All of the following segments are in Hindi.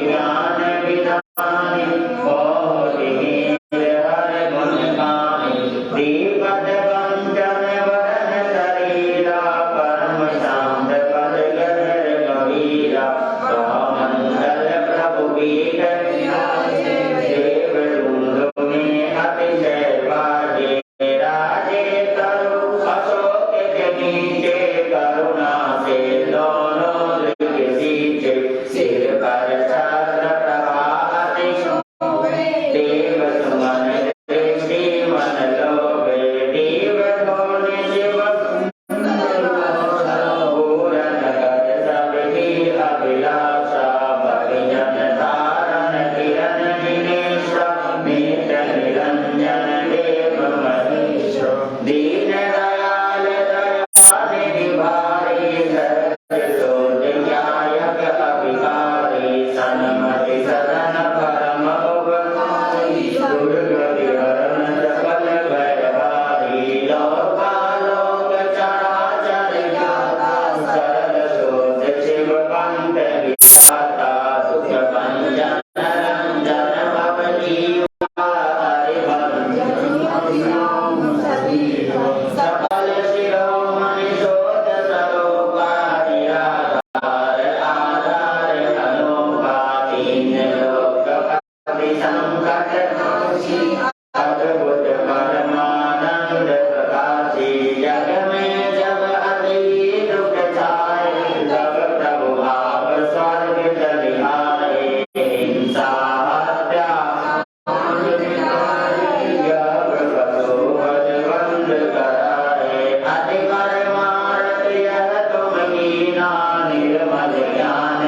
ज्ञान विधानी मोहि हर गुण गानी दीपत कंचन वरन शरीरा परम शांत पद गहर गभीरा मंगल प्रभु पीठ देव दुंदु में अतिशय बाजे राजे तरु अशोक के नीचे करुणा से दोनों दृग सींचे सिर पर छत्र प्रभा अति शोभे देव सुमन दृष्टि मन लोभे दीव धोनि शिव पूरन कर सबकी अभिलाषा भजन धारण किरण दिनेश मीत निरंजन देव मनीष दीन दयाल दयानिधि भारी सर्वोदयायक अभिकारी सन्मति सदन परम उपकारी दुर्गति हरण सकल भयहारी लोकालोक चराचर ज्ञाता सरल सोच शिव पंथ विधाता सुख भंजन रंजन भव जीवा सकल शिरोमणि शोध सरोकारी आधार आधार अनोखा तीन लोकपति संकट नाशी अद्भुत परमानंद प्रकाशी जग में जब अति दुख छाए तब प्रभु आप स्वर्ग चलिहाए हिंसा हत्या यज्ञ वसुवद वंद कराए अति कर मारत यह तुम कीना निर्मल ज्ञान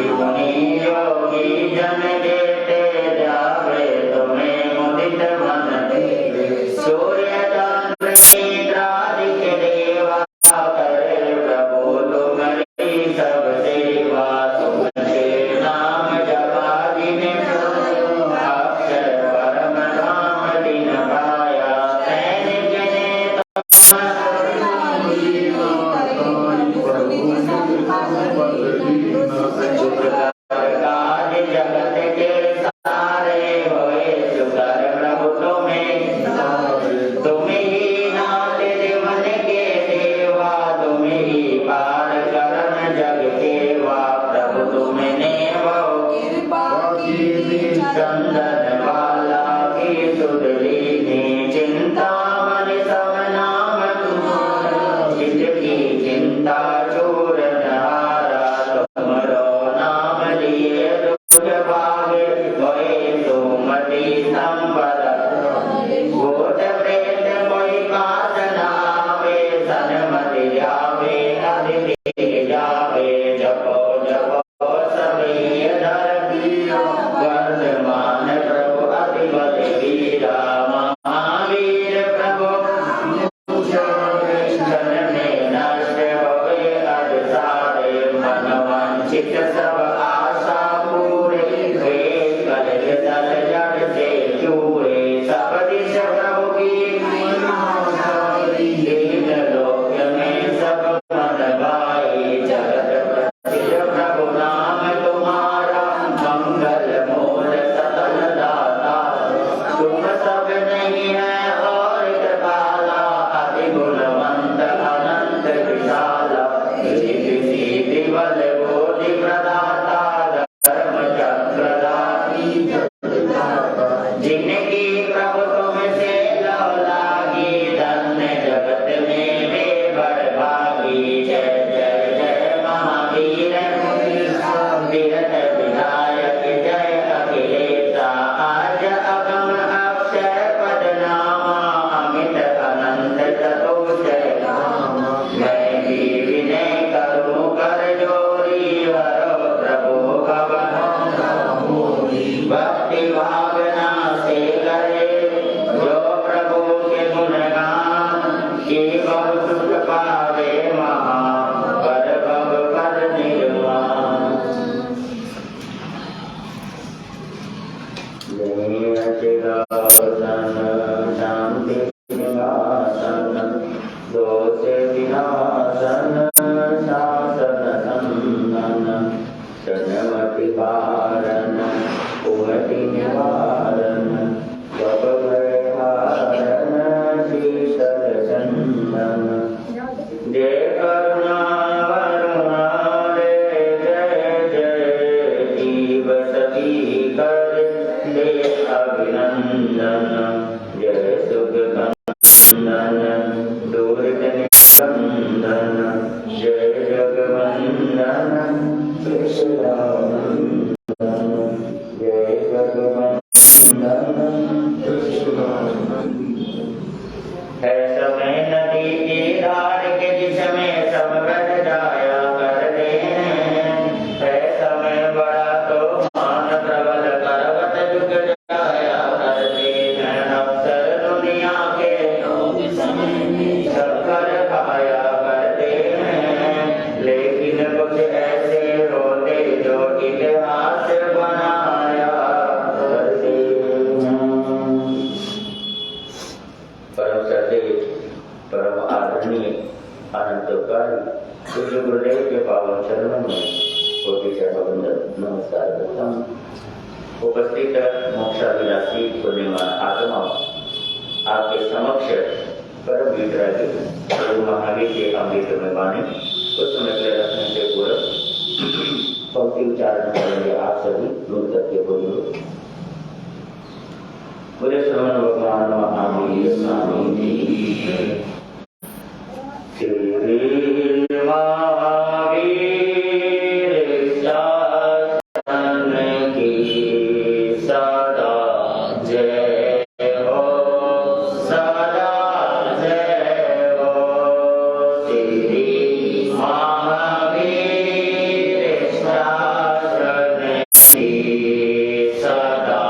मुनि योगी जन देते जावे तुम्हें मुदित मन सूर्य चंद्र इंद्रादि के देवा करे प्रभु तुम्हारी सब सेवा तुमसे नाम जपा जिने अक्षर परम धाम दिन पाया सैनिक ने काज जगत के सारे होए सुकर प्रभु तुम्हें ही नाथ जीवन के देवा तुम्हें ही पार करन जग केवा प्रभु तुमने वो चंदन वाला की सुधरी ने चिंता मन सब नाम तुम्हारा जिसकी चिंता चूर नहारा तुमरो नाम लिए दुख भागे होए सुमति संपद भूत प्रेत कोई काज नावे सन्मति जावे अतिथि जावे जपो जपो सभी धर वर्धमान प्रभु अधिपत वीरा महावीर प्रभु जन में नष्ट होए अभिसारे मन वांछित सब आशा पूरे वे कलह दल जड़ से चूरे सब दिश प्रभु की दीन लोक में सब मन गाए जगत प्रसिद्ध प्रभु नाम तुम्हारा मंगल मूल सतन दाता तुम सब नहीं है और कृपाला अति गुणवंत अनंत विशाला सिद्धि बल बोधि प्रदाता धर्म चक्रधारी जिनकी प्रभु तुमसे लव लागी धन्य जगत में वे बड़भागी जय जय जय महावीर विरत विधायक जय अखिलेशा आज अगम अक्षर पद नामा अमित अनंत चतुर्जय मैं भी विनय करूं कर जोरी सनमति कारण कुमति निवारण जप भयहारण शीतल चंदन जय करुणा वरुणा रे जय जय जीव सभी कर दे अभिनंदन जय सुख कंदन दूरित निकंदन जय जगवंदन कृष्णानंदन जय जगवंदन कृष्णानंदन है समय नदी की धार के जिसमें सब गढ़ जाया करते हैं है समय बड़ा तो मान प्रबल पर्वत झुक जाया करते हैं अवसर दुनिया के चक्कर खाया करते हैं लेकिन कुछ ऐसे होते जो इतिहास बनाया करते हैं। परम सतेज परम आदरणीय अनंतकारी पूज्य गुरुदेव के पावन चरणों में कोटि शतवंदन नमस्कार करता हूँ। उपस्थित मोक्षाभिलाषी पुण्यमान आत्माओं आपके समक्ष परम वितरागी प्रभु महावीर के अमृत में बानी उस समय के रखने से पूर्व पंक्ति उच्चारण करेंगे आप सभी मिल करके बोलिए बोले श्रवण भगवान महावीर स्वामी जी श्री महावीर शासन की सदा जय हो सदा जय हो श्री महावीर शासन की सदा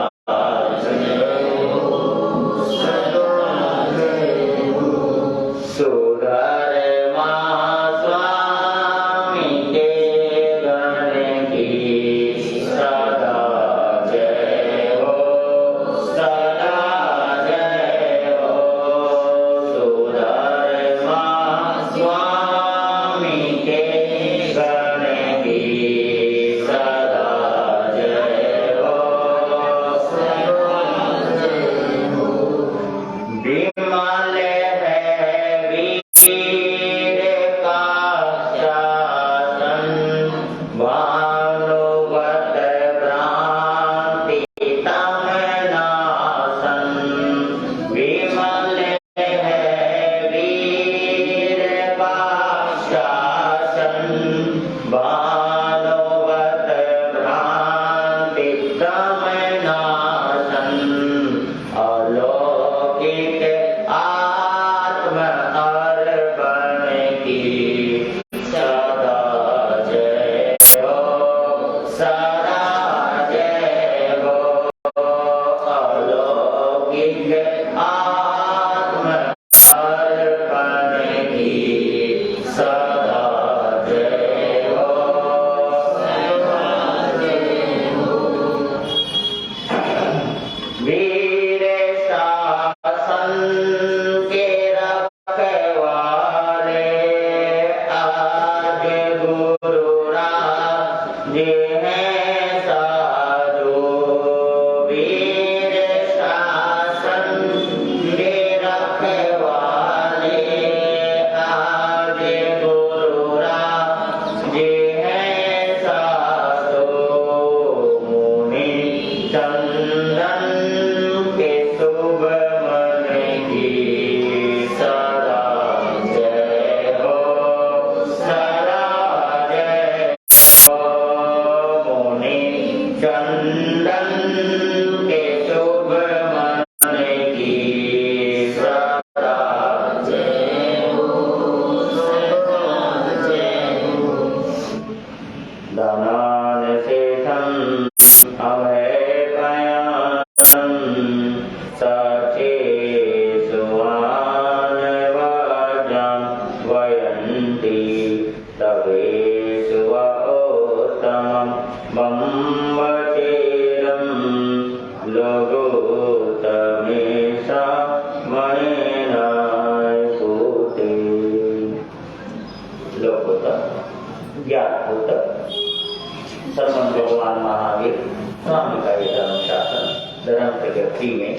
सर्वं भगवान महावीर स्वामी का ये धर्मशास्त्र धर्म प्रगति में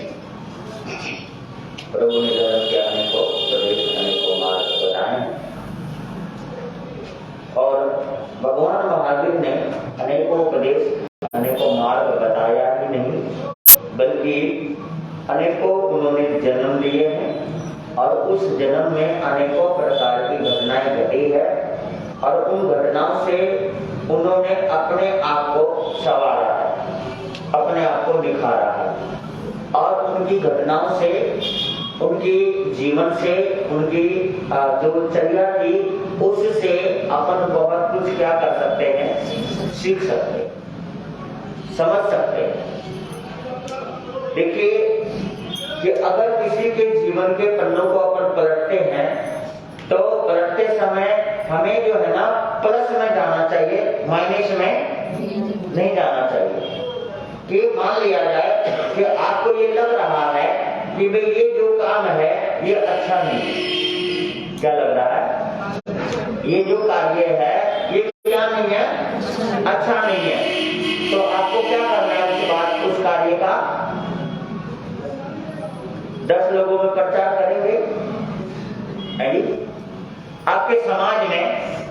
प्रभु ने धर्म के अनेकों प्रदेश अनेकों मार्ग बताए और भगवान महावीर ने अनेकों प्रदेश अनेकों मार्ग बताया ही नहीं बल्कि अनेकों उन्होंने जन्म लिए हैं और उस जन्म में अनेकों प्रकार की घटनाएं घटी है और उन घटनाओं से उन्होंने अपने आप को संवारा है, अपने आप को निखारा है और उनकी घटनाओं से उनकी जीवन से उनकी जो चर्या थी उससे अपन बहुत कुछ क्या कर सकते हैं, सीख सकते हैं, समझ सकते हैं। देखिए कि अगर किसी के जीवन के पन्नों को अपन पलटते हैं तो पलटते समय हमें जो है ना प्लस में जाना चाहिए, माइनस में नहीं जाना चाहिए। कि मान लिया जाए कि आपको ये लग रहा है कि भाई ये जो काम है ये अच्छा नहीं, क्या लग रहा है, ये जो कार्य है ये क्या नहीं है, अच्छा नहीं है, तो आपको क्या करना है उसके बाद उस कार्य का 10 लोगों में प्रचार करेंगे। आपके समाज में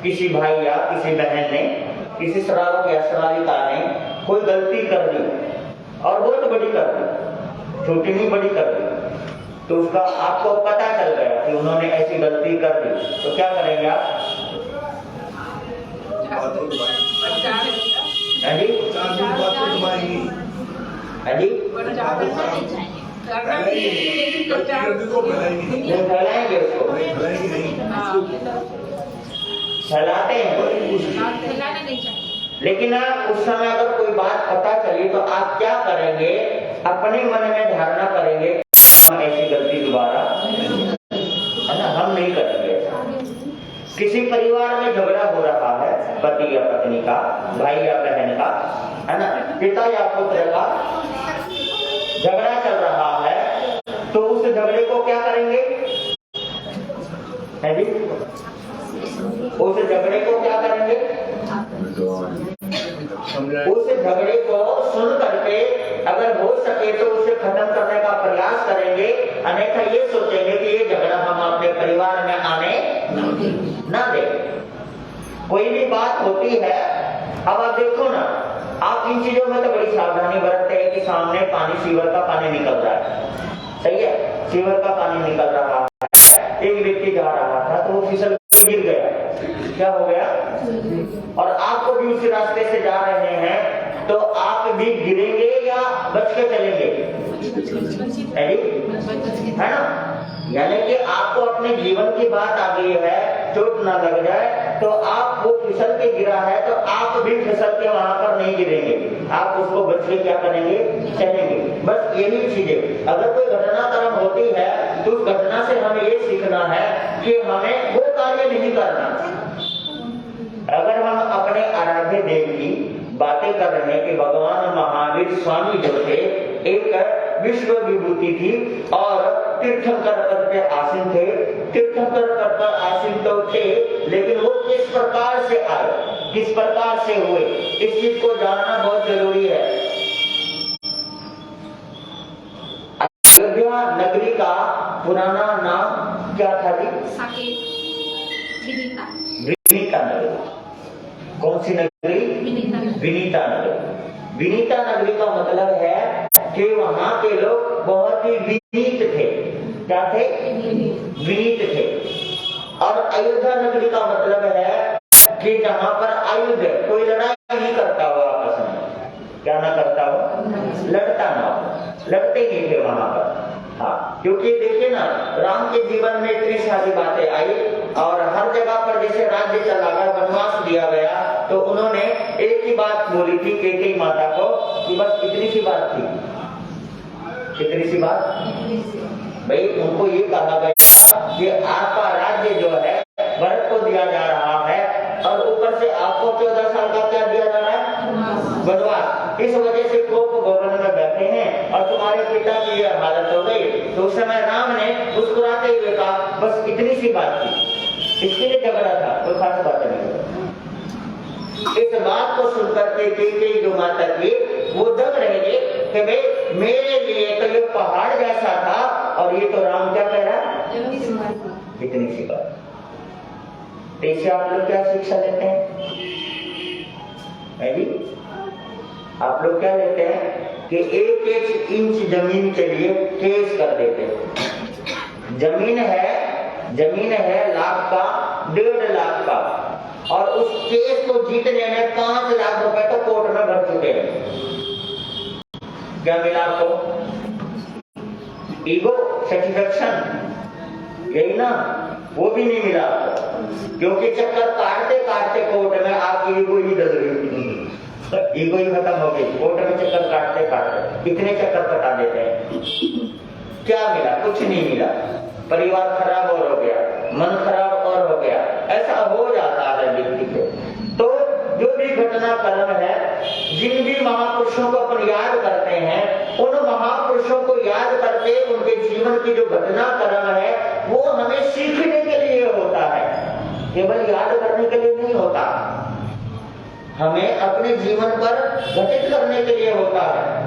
किसी भाई या किसी बहन ने, किसी श्रावक या श्राविका ने कोई गलती कर दी और बहुत बड़ी कर दी, छोटी नहीं बड़ी कर दी, तो उसका आपको पता चल गया कि उन्होंने ऐसी गलती कर दी, तो क्या करेंगे आप? फैलाएंगे उसको, फैलाते हैं लेकिन उस समय अगर कोई बात पता चली तो आप क्या करेंगे? अपने मन में धारणा करेंगे ऐसी गलती दोबारा है ना हम नहीं करेंगे। किसी परिवार में झगड़ा हो रहा है, पति या पत्नी का, भाई या बहन का, है ना, पिता या पुत्र का झगड़ा चल रहा है, तो उस झगड़े को क्या करेंगे? है जी, उस झगड़े को क्या करेंगे? उस झगड़े को सुन करके अगर हो सके तो उसे खत्म करने का प्रयास करेंगे, अन्यथा ये सोचेंगे कि ये झगड़ा हम अपने परिवार में आने ना दे। कोई भी बात होती है, अब आप देखो ना, आप इन चीजों में तो बड़ी सावधानी बरतते हैं कि सामने पानी, सीवर का पानी निकल रहा है, सही है, सीवर का पानी निकल रहा है, एक व्यक्ति जा रहा था तो वो फिसल के गिर गया, क्या हो गया? और आपको भी उसी रास्ते से जा रहे हैं तो आप भी गिरेंगे या बच के चलेंगे? है ना, यानी कि आपको अपने जीवन की बात आ गई है, चोट ना लग जाए, तो आप वो फिसल के गिरा है तो आप भी फिसल के वहां पर नहीं गिरेंगे, आप उसको बच के क्या करेंगे? चलेंगे। बस यही चीजें, अगर कोई घटनाक्रम होती है तो उस घटना से हमें ये सीखना है कि हमें वो कार्य नहीं करना। अगर हम अपने आराध्य देव की बातें कर रहे हैं कि भगवान महावीर स्वामी जो थे एक विश्व विभूति थी और तीर्थंकर पद पे आसीन थे, तीर्थंकर पद पर आसीन तो थे, लेकिन वो किस प्रकार से आए, किस प्रकार से हुए, इस चीज को जानना बहुत जरूरी है। अयोध्या नगरी का पुराना नाम क्या था जी? विनीता नगरी। कौन सी नगरी? विनीता नगरी। विनीता नगरी का मतलब है कि वहां के लोग बहुत ही विनीत थे। क्या थे? विनीत थे। और अयोध्या नगरी का मतलब है कि जहां पर आयुध है, कोई लड़ाई नहीं करता हो आपस में, क्या ना करता हो, लड़ता ना हो, लड़ते ही थे वहां पर। हाँ, क्योंकि देखिए ना, राम के जीवन में इतनी सारी बातें आई और हर जगह पर जैसे राज्य चला गया, वनवास दिया गया, तो उन्होंने एक ही बात बोली थी कैकेयी माता को कि बस इतनी सी बात थी। कितनी सी बात? भाई उनको ये कहा गया कि आपका राज्य जो है भरत को दिया जा रहा है और ऊपर से आपको 14 साल का क्या दिया जा रहा है? वनवास। इस वजह से कोप भवन में बैठे हैं और तुम्हारे पिता की यह हालत हो गई। तो उस समय राम ने मुस्कुराते हुए कहा बस इतनी सी बात थी, इसके लिए झगड़ा था, कोई खास बात नहीं। इस बात को सुनकर के कई जो माता की वो दंग रह गए कि भाई मेरे लिए तो ये पहाड़ जैसा था और ये तो राम क्या कह रहा है, इतनी सी बात। इससे आप लोग क्या शिक्षा लेते हैं जी? आप लोग क्या लेते हैं कि एक एक इंच जमीन के लिए केस कर देते हैं। जमीन है लाख का, 1.5 लाख का, और उस केस को जीतने में 5 लाख रुपए तो कोर्ट में भर चुके हैं। क्या मिला आपको? ईगो सेटिस्फैक्शन, यही ना? वो भी नहीं मिला आपको, क्योंकि चक्कर काटते काटते कोर्ट में आपकी ईगो ही डल गई, ईगो ही खत्म हो गई। कोर्ट में चक्कर काटते काटते कितने चक्कर कटा देते हैं, क्या मिला? कुछ नहीं मिला। परिवार खराब और हो गया, मन खराब और हो गया। ऐसा हो जाता है व्यक्ति के। तो जो भी घटनाक्रम है, जिन भी महापुरुषों को अपन याद करते हैं, उन महापुरुषों को याद करके उनके जीवन की जो घटनाक्रम है वो हमें सीखने के लिए होता है, केवल याद करने के लिए नहीं होता, हमें अपने जीवन पर घटित करने के लिए होता है।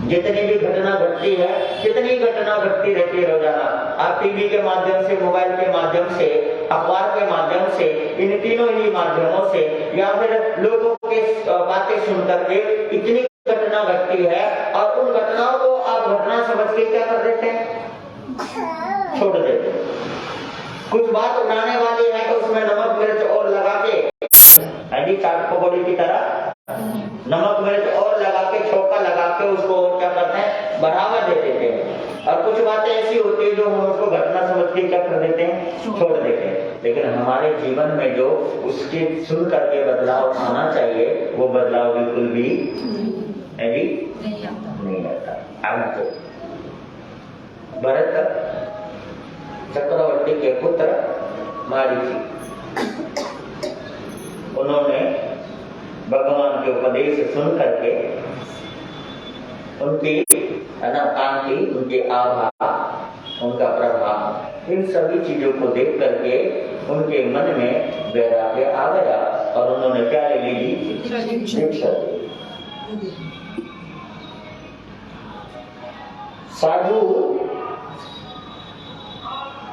जितनी भी घटना घटती है, कितनी घटना घटती रहती है रोजाना, आप टीवी के माध्यम से, मोबाइल के माध्यम से, अखबार के माध्यम से, इन तीनों ही माध्यमों से, या फिर लोगों के बातें सुन करके इतनी घटना घटती है, और उन घटनाओं को आप घटना समझ के क्या कर देते हैं, छोड़ देते हैं। कुछ बात उड़ाने वाली है तो उसमें नमक मिर्च और लगा के, चाट पकौड़ी की तरह नमक मिर्च और लगा के, छोका लगा के उसको क्या करते हैं, बढ़ावा दे देते हैं। और कुछ बातें ऐसी होती है जो हम उसको घटना समझ के क्या कर देते हैं, छोड़ देते हैं। लेकिन हमारे जीवन में जो उसके सुन करके बदलाव आना चाहिए, वो बदलाव बिल्कुल भी नहीं आता। आगे भरत चक्रवर्ती के पुत्र मारीची, उन्होंने भगवान के उपदेश सुन करके उनकी कांति, उनकी आभा, उनका प्रभाव, इन सभी चीजों को देख करके उनके मन में वैराग्य आ गया और उन्होंने क्या ले ली, दीक्षा ली।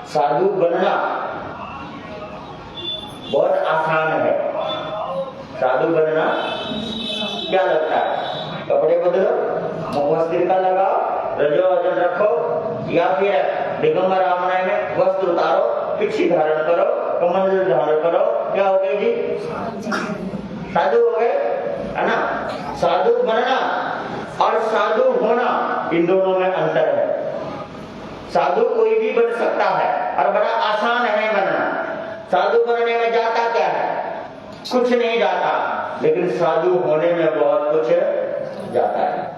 साधु बनना बहुत आसान है। साधु बनना क्या लगता है, कपड़े बदलो, मुखवस्त्र का लगाओ, रजो वजन रखो, या फिर दिगंबर रामनाय में वस्त्र उतारो, पिछी धारण करो, कमंडल धारण करो, क्या हो गए जी, साधु हो गए, है ना? साधु बनना और साधु होना, इन दोनों में अंतर है। साधु कोई भी बन सकता है और बड़ा आसान है बनना। साधु बनने में जाता क्या है, कुछ नहीं जाता, लेकिन साधु होने में बहुत कुछ जाता है।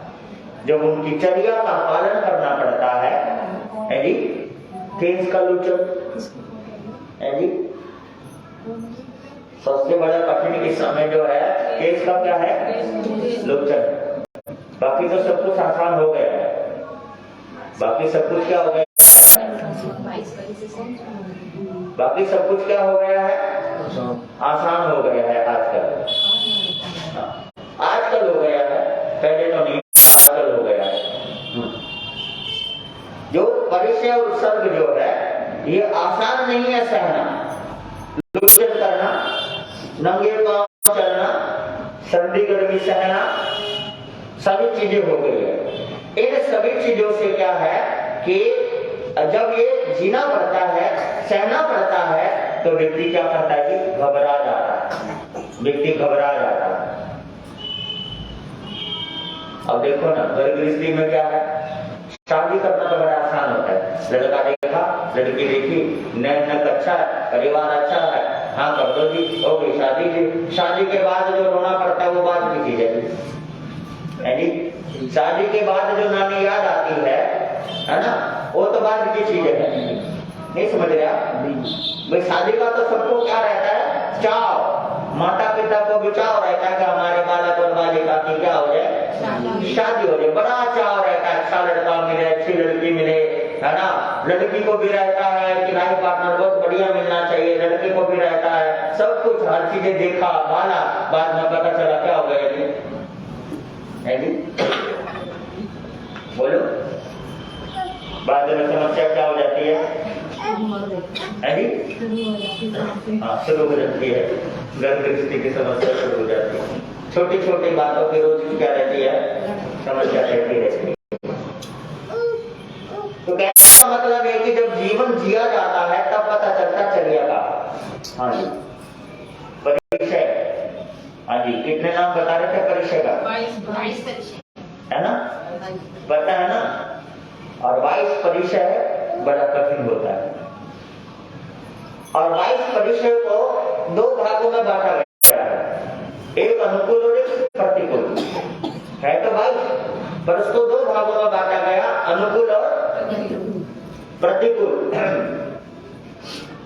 जब उनकी चर्या का पालन करना पड़ता है जी, केस का लुचक है जी, सबसे बड़ा कठिन इस समय जो है केस का क्या है, लुचक। बाकी तो सब कुछ आसान हो गया है, बाकी सब कुछ क्या हो गया, बाकी सब कुछ क्या हो गया है, आसान हो गया है। आजकल हो गया है, पहले तो नहीं, आजकल हो गया है। जो परिचय और उत्सर्ग जो है ये आसान नहीं है सहना, लुचक करना, नंगे पांव चलना, सर्दी गर्मी सहना, सभी चीजें हो गई है। इन सभी चीजों से क्या है कि जब ये जीना पड़ता है, सहना पड़ता है, तो व्यक्ति क्या करता है कि घबरा जाता है, व्यक्ति घबरा जाता है। अब देखो ना, घर गृहस्थी में क्या है, शादी करना तो बड़ा आसान होता है। लड़का देखा, लड़की देखी, नैन अच्छा है, परिवार अच्छा है, हाँ कर दो जी, हो गई शादी जी। शादी के बाद जो रोना पड़ता है वो बात की चीज है जी। शादी के बाद जो नानी याद आती है ना, वो तो बाद की चीज है, नहीं समझ रहे आप भाई। शादी का तो सबको क्या रहता है, चाव, माता पिता को भी चाव रहता है कि हमारे बालक और बालिका की क्या हो जाए, शादी हो जाए, बड़ा चाव रहता है, अच्छा लड़का मिले, अच्छी लड़की मिले, है ना। लड़की को भी रहता है कि भाई पार्टनर बहुत बढ़िया मिलना चाहिए, लड़के को भी रहता है, सब कुछ हर चीजें देखा माना, बाद में पता चला क्या हो गया जी? बोलो, बाद में समस्या क्या हो जाती है? हाँ, शुरू हो जाती है, गर्भवती की समस्या शुरू हो जाती है। छोटी छोटी बातों की रोज क्या रहती है? समस्या रहती रहती है। तो कहने का मतलब है कि जब जीवन जिया जाता है तब पता चलता चर्या का। हाँ जी, परिचय। हाँ जी, कितने नाम बता रहे थे परिचय का? 22 है ना, पता है ना। और 22 परिचय बड़ा कठिन होता है। और 22 परिचय को 2 भागों में बांटा गया है, एक अनुकूल और एक प्रतिकूल है। तो 22 पर उसको 2 भागों में बांटा गया, अनुकूल और प्रतिकूल।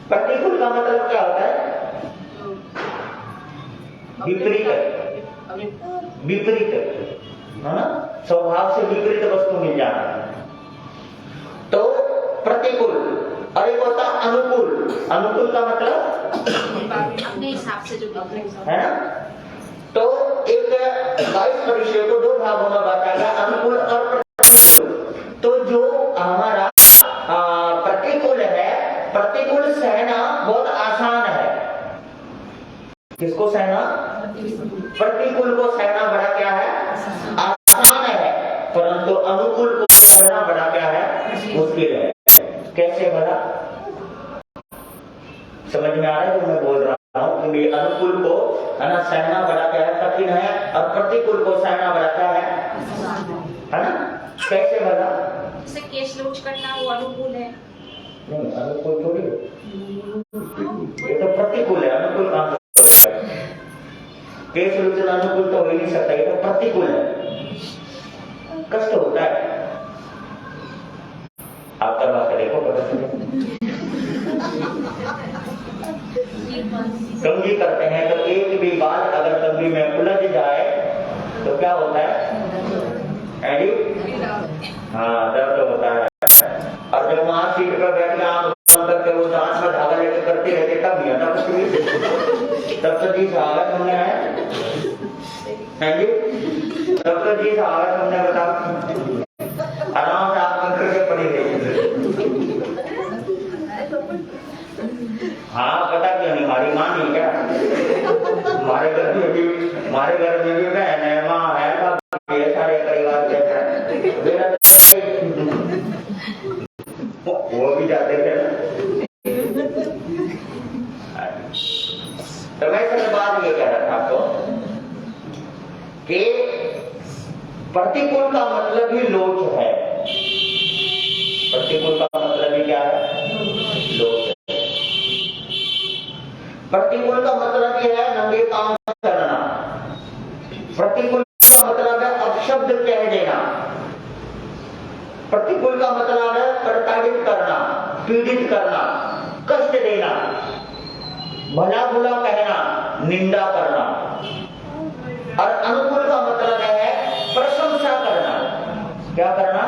प्रतिकूल का मतलब क्या होता है? विपरीत, विपरीत है ना, स्वभाव से विपरीत वस्तु मिल जाना, तो प्रतिकूल। और एक होता अनुकूल। अनुकूल का मतलब अपने हिसाब से जो है ना। तो एक 22 परिचय को 2 भागों में बांटा गया, अनुकूल और प्रतिकूल। तो जो हमारा प्रतिकूल है, प्रतिकूल सहना बहुत आसान है। किसको सहना? प्रतिकूल को सहना बड़ा क्या है? आसान है। परंतु अनुकूल को सहना बड़ा क्या है? मुश्किल है। कैसे भला? समझ में आ रहा है जो मैं बोल रहा हूँ कि अनुकूल को है ना सहना बड़ा क्या है? कठिन है। और प्रतिकूल को सहना बड़ा क्या है ना? कैसे भला? जैसे केस लूज करना वो अनुकूल है। नहीं, अनुकूल थोड़ी है, ये तो प्रतिकूल है। अनुकूल काम केस लूचना अनुकूल तो हो ही नहीं सकता, ये तो प्रतिकूल है, कष्ट होता है। आप करवा के देखो, पता चले। कंघी करते हैं तो एक भी बात अगर कंघी में उलझ जाए तो क्या होता है? हाँ, दर्द होता है। और जब वहां सीट पर बैठ के आंख बंद करके वो दांत में धागा लेके करते रहते तब नहीं आता कुछ भी। तब तो जी सहावत हमने है जी, तब तो जी सहावत हमने बताओ आराम से आप बंद करके पड़ी रही। हाँ, पता क्यों नहीं? हमारी माँ नहीं क्या? हमारे घर में भी बहन है, माँ है, ये सारे परिवार के वो भी जाते थे ना। तो मैं सिर्फ बात ये कह रहा था आपको कि प्रतिकूल का मतलब ही लोच है। प्रतिकूल का मतलब ही क्या है? लोच है। प्रतिकूल का मतलब ये है नंगे काम करना। प्रतिकूल का मतलब है अपशब्द कह देना। प्रतिकूल का मतलब है प्रताड़ित करना, पीड़ित करना, कष्ट देना, भला बुरा कहना, निंदा करना। और अनुकूल का मतलब है प्रशंसा करना। क्या करना?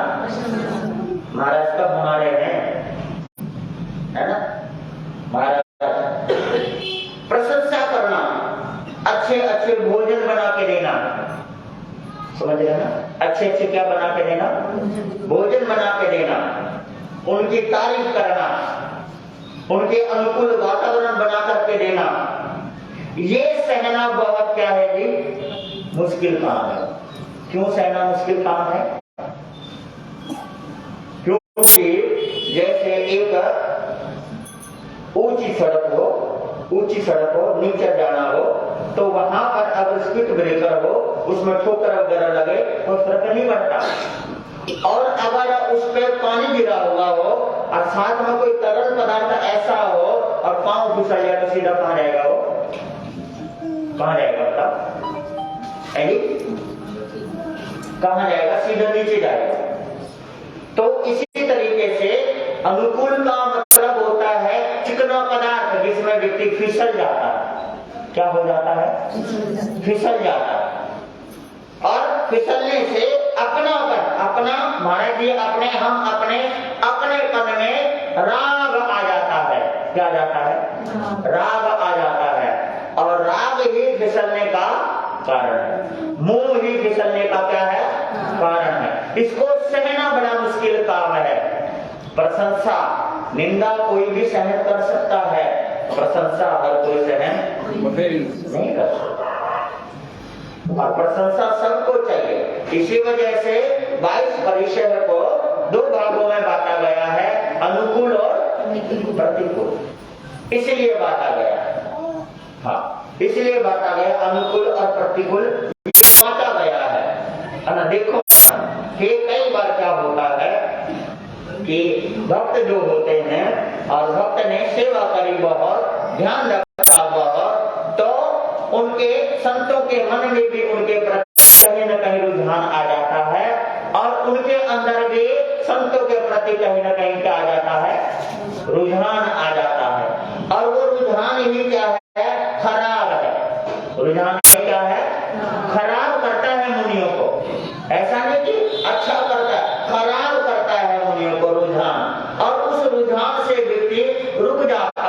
महाराज कब हमारे हैं, है ना? महाराज प्रशंसा करना, अच्छे अच्छे भोजन बना के देना। समझ रहे ना? अच्छे अच्छे क्या बना के देना? भोजन बना के देना, उनकी तारीफ करना, उनके अनुकूल वातावरण बना करके देना। ये सहना बहुत क्या है जी? मुश्किल काम है। क्यों सहना मुश्किल काम है? क्योंकि जैसे एक ऊंची सड़क हो, नीचे जाना हो, तो वहां पर अगर स्पीड ब्रेकर हो, उसमें ठोकर वगैरह लगे तो फर्क नहीं पड़ता। और अगर उस पर पानी गिरा हुआ हो और साथ में कोई तरल पदार्थ ऐसा हो और पांव फिसल जाए तो सीधा कहां जाएगा? वो कहां जाएगा? बताओ, कहां जाएगा? सीधा नीचे जाएगा। तो इसी तरीके से अनुकूल का मतलब होता है चिकना पदार्थ जिसमें व्यक्ति फिसल जाता है। क्या हो जाता है? फिसल जाता है। और फिसलने से अपना अपना महाराज जी हम अपनेपन में राग आ जाता है। क्या आ जाता है? राग आ जाता है। और राग ही फिसलने का कारण है, मोह ही फिसलने का क्या है? कारण है। इसको सहना बड़ा मुश्किल काम है। प्रशंसा निंदा कोई भी सहन कर सकता है, प्रशंसा हर कोई सहन नहीं कर सकता। और प्रशंसा सबको चाहिए। इसी वजह से 22 परिषद को 2 भागों में बांटा गया है, अनुकूल और प्रतिकूल। इसलिए बांटा गया, हाँ इसलिए बांटा गया, अनुकूल और प्रतिकूल बांटा गया है ना। देखो कि कई बार क्या होता है कि भक्त जो होते हैं और भक्त ने सेवा करी बहुत, ध्यान रखा बहुत, तो उनके संतों के मन में भी उनके प्रति कहीं न कहीं रुझान आ जाता है और उनके अंदर भी संतों के प्रति कहीं न कहीं क्या आ जाता है? रुझान आ जाता है। और वो रुझान ही क्या है? खराब है। रुझान क्या है? खराब करता है मुनियों को। ऐसा नहीं कि अच्छा करता है, खराब करता है मुनियों को रुझान। और उस रुझान से व्यक्ति रुक जाता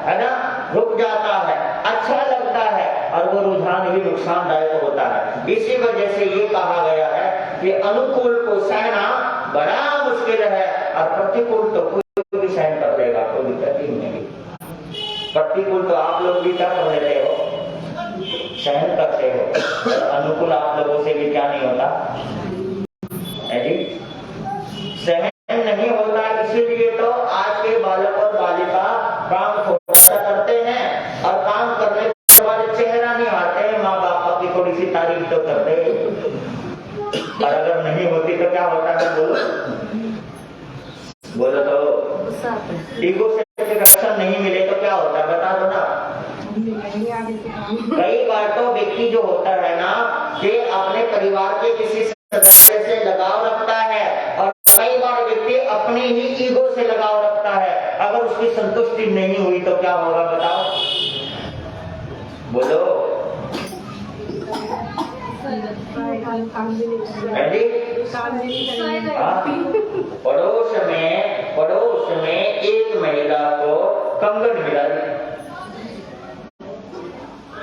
है ना, रुक जाता है, अच्छा लगता है और वो रुझान भी नुकसानदायक होता है। इसी वजह से ये कहा गया है कि अनुकूल को सहना बड़ा मुश्किल है और प्रतिकूल तो कोई भी सहन कर लेगा, कोई दिक्कत ही नहीं। प्रतिकूल तो आप लोग भी क्या कर लेते हो? सहन करते हो। अनुकूल आप लोगों से भी क्या नहीं होता है जी? सहन नहीं होता। इसीलिए तो आज के बालक और बालिका काम थोड़ा सा करते हैं और काम करने के बाद चेहरा नहीं आते हैं, माँ बाप की थोड़ी सी तारीफ तो करते हैं। और अगर नहीं होती तो क्या होता है? बोलो तो ईगो से रक्षण नहीं मिले तो क्या होता है? बता दो ना। कई बार तो व्यक्ति जो होता है ना कि अपने परिवार के किसी सदस्य से लगाव रखता है और कई बार व्यक्ति अपने ही ईगो से लगाव रखता है। अगर उसकी संतुष्टि नहीं हुई तो क्या होगा? बताओ, बोलो। पड़ोस में एक महिला को कंगन मिला।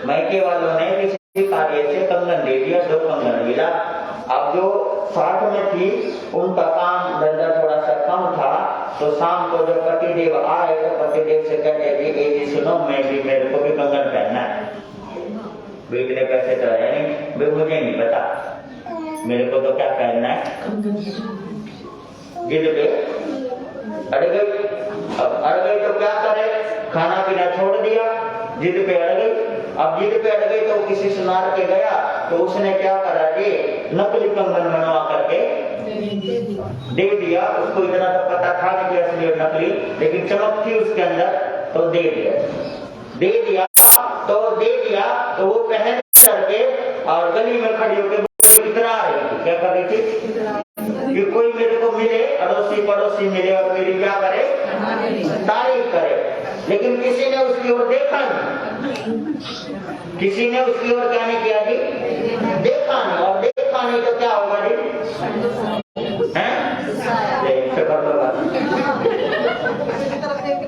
मायके वालों ने किसी कार्य से कंगन दे दिया, 2 कंगन मिला। अब जो साथ में थी उनका काम धंधा थोड़ा सा कम था, तो शाम को जब पतिदेव आए तो पतिदेव से कहते जी सुनो, मेरे को भी कंगन पहनना है। बेटे ने कैसे तो है नहीं, मुझे नहीं पता, मेरे को तो क्या पहनना है। जिद पे अड़ गई। अब अड़ गई तो क्या करे? खाना पीना छोड़ दिया, जिद पे अड़ गई। अब जिद पे अड़ गई तो किसी सुनार के गया तो उसने क्या करा जी? नकली कंगन बनवा करके दे दिया। उसको इतना तो पता था कि असली और नकली, लेकिन चमक थी उसके अंदर तो दे दिया तो वो पहन करके और गली में खड़ी होकर इतरा रही थी। क्या कर रही थी? कि कोई मेरे को मिले, अड़ोसी पड़ोसी मिले और मेरी क्या करे? तारीफ करे। लेकिन किसी ने उसकी ओर देखा नहीं, किसी ने उसकी ओर क्या नहीं किया जी? देखा नहीं। और देखा नहीं तो क्या होगा जी?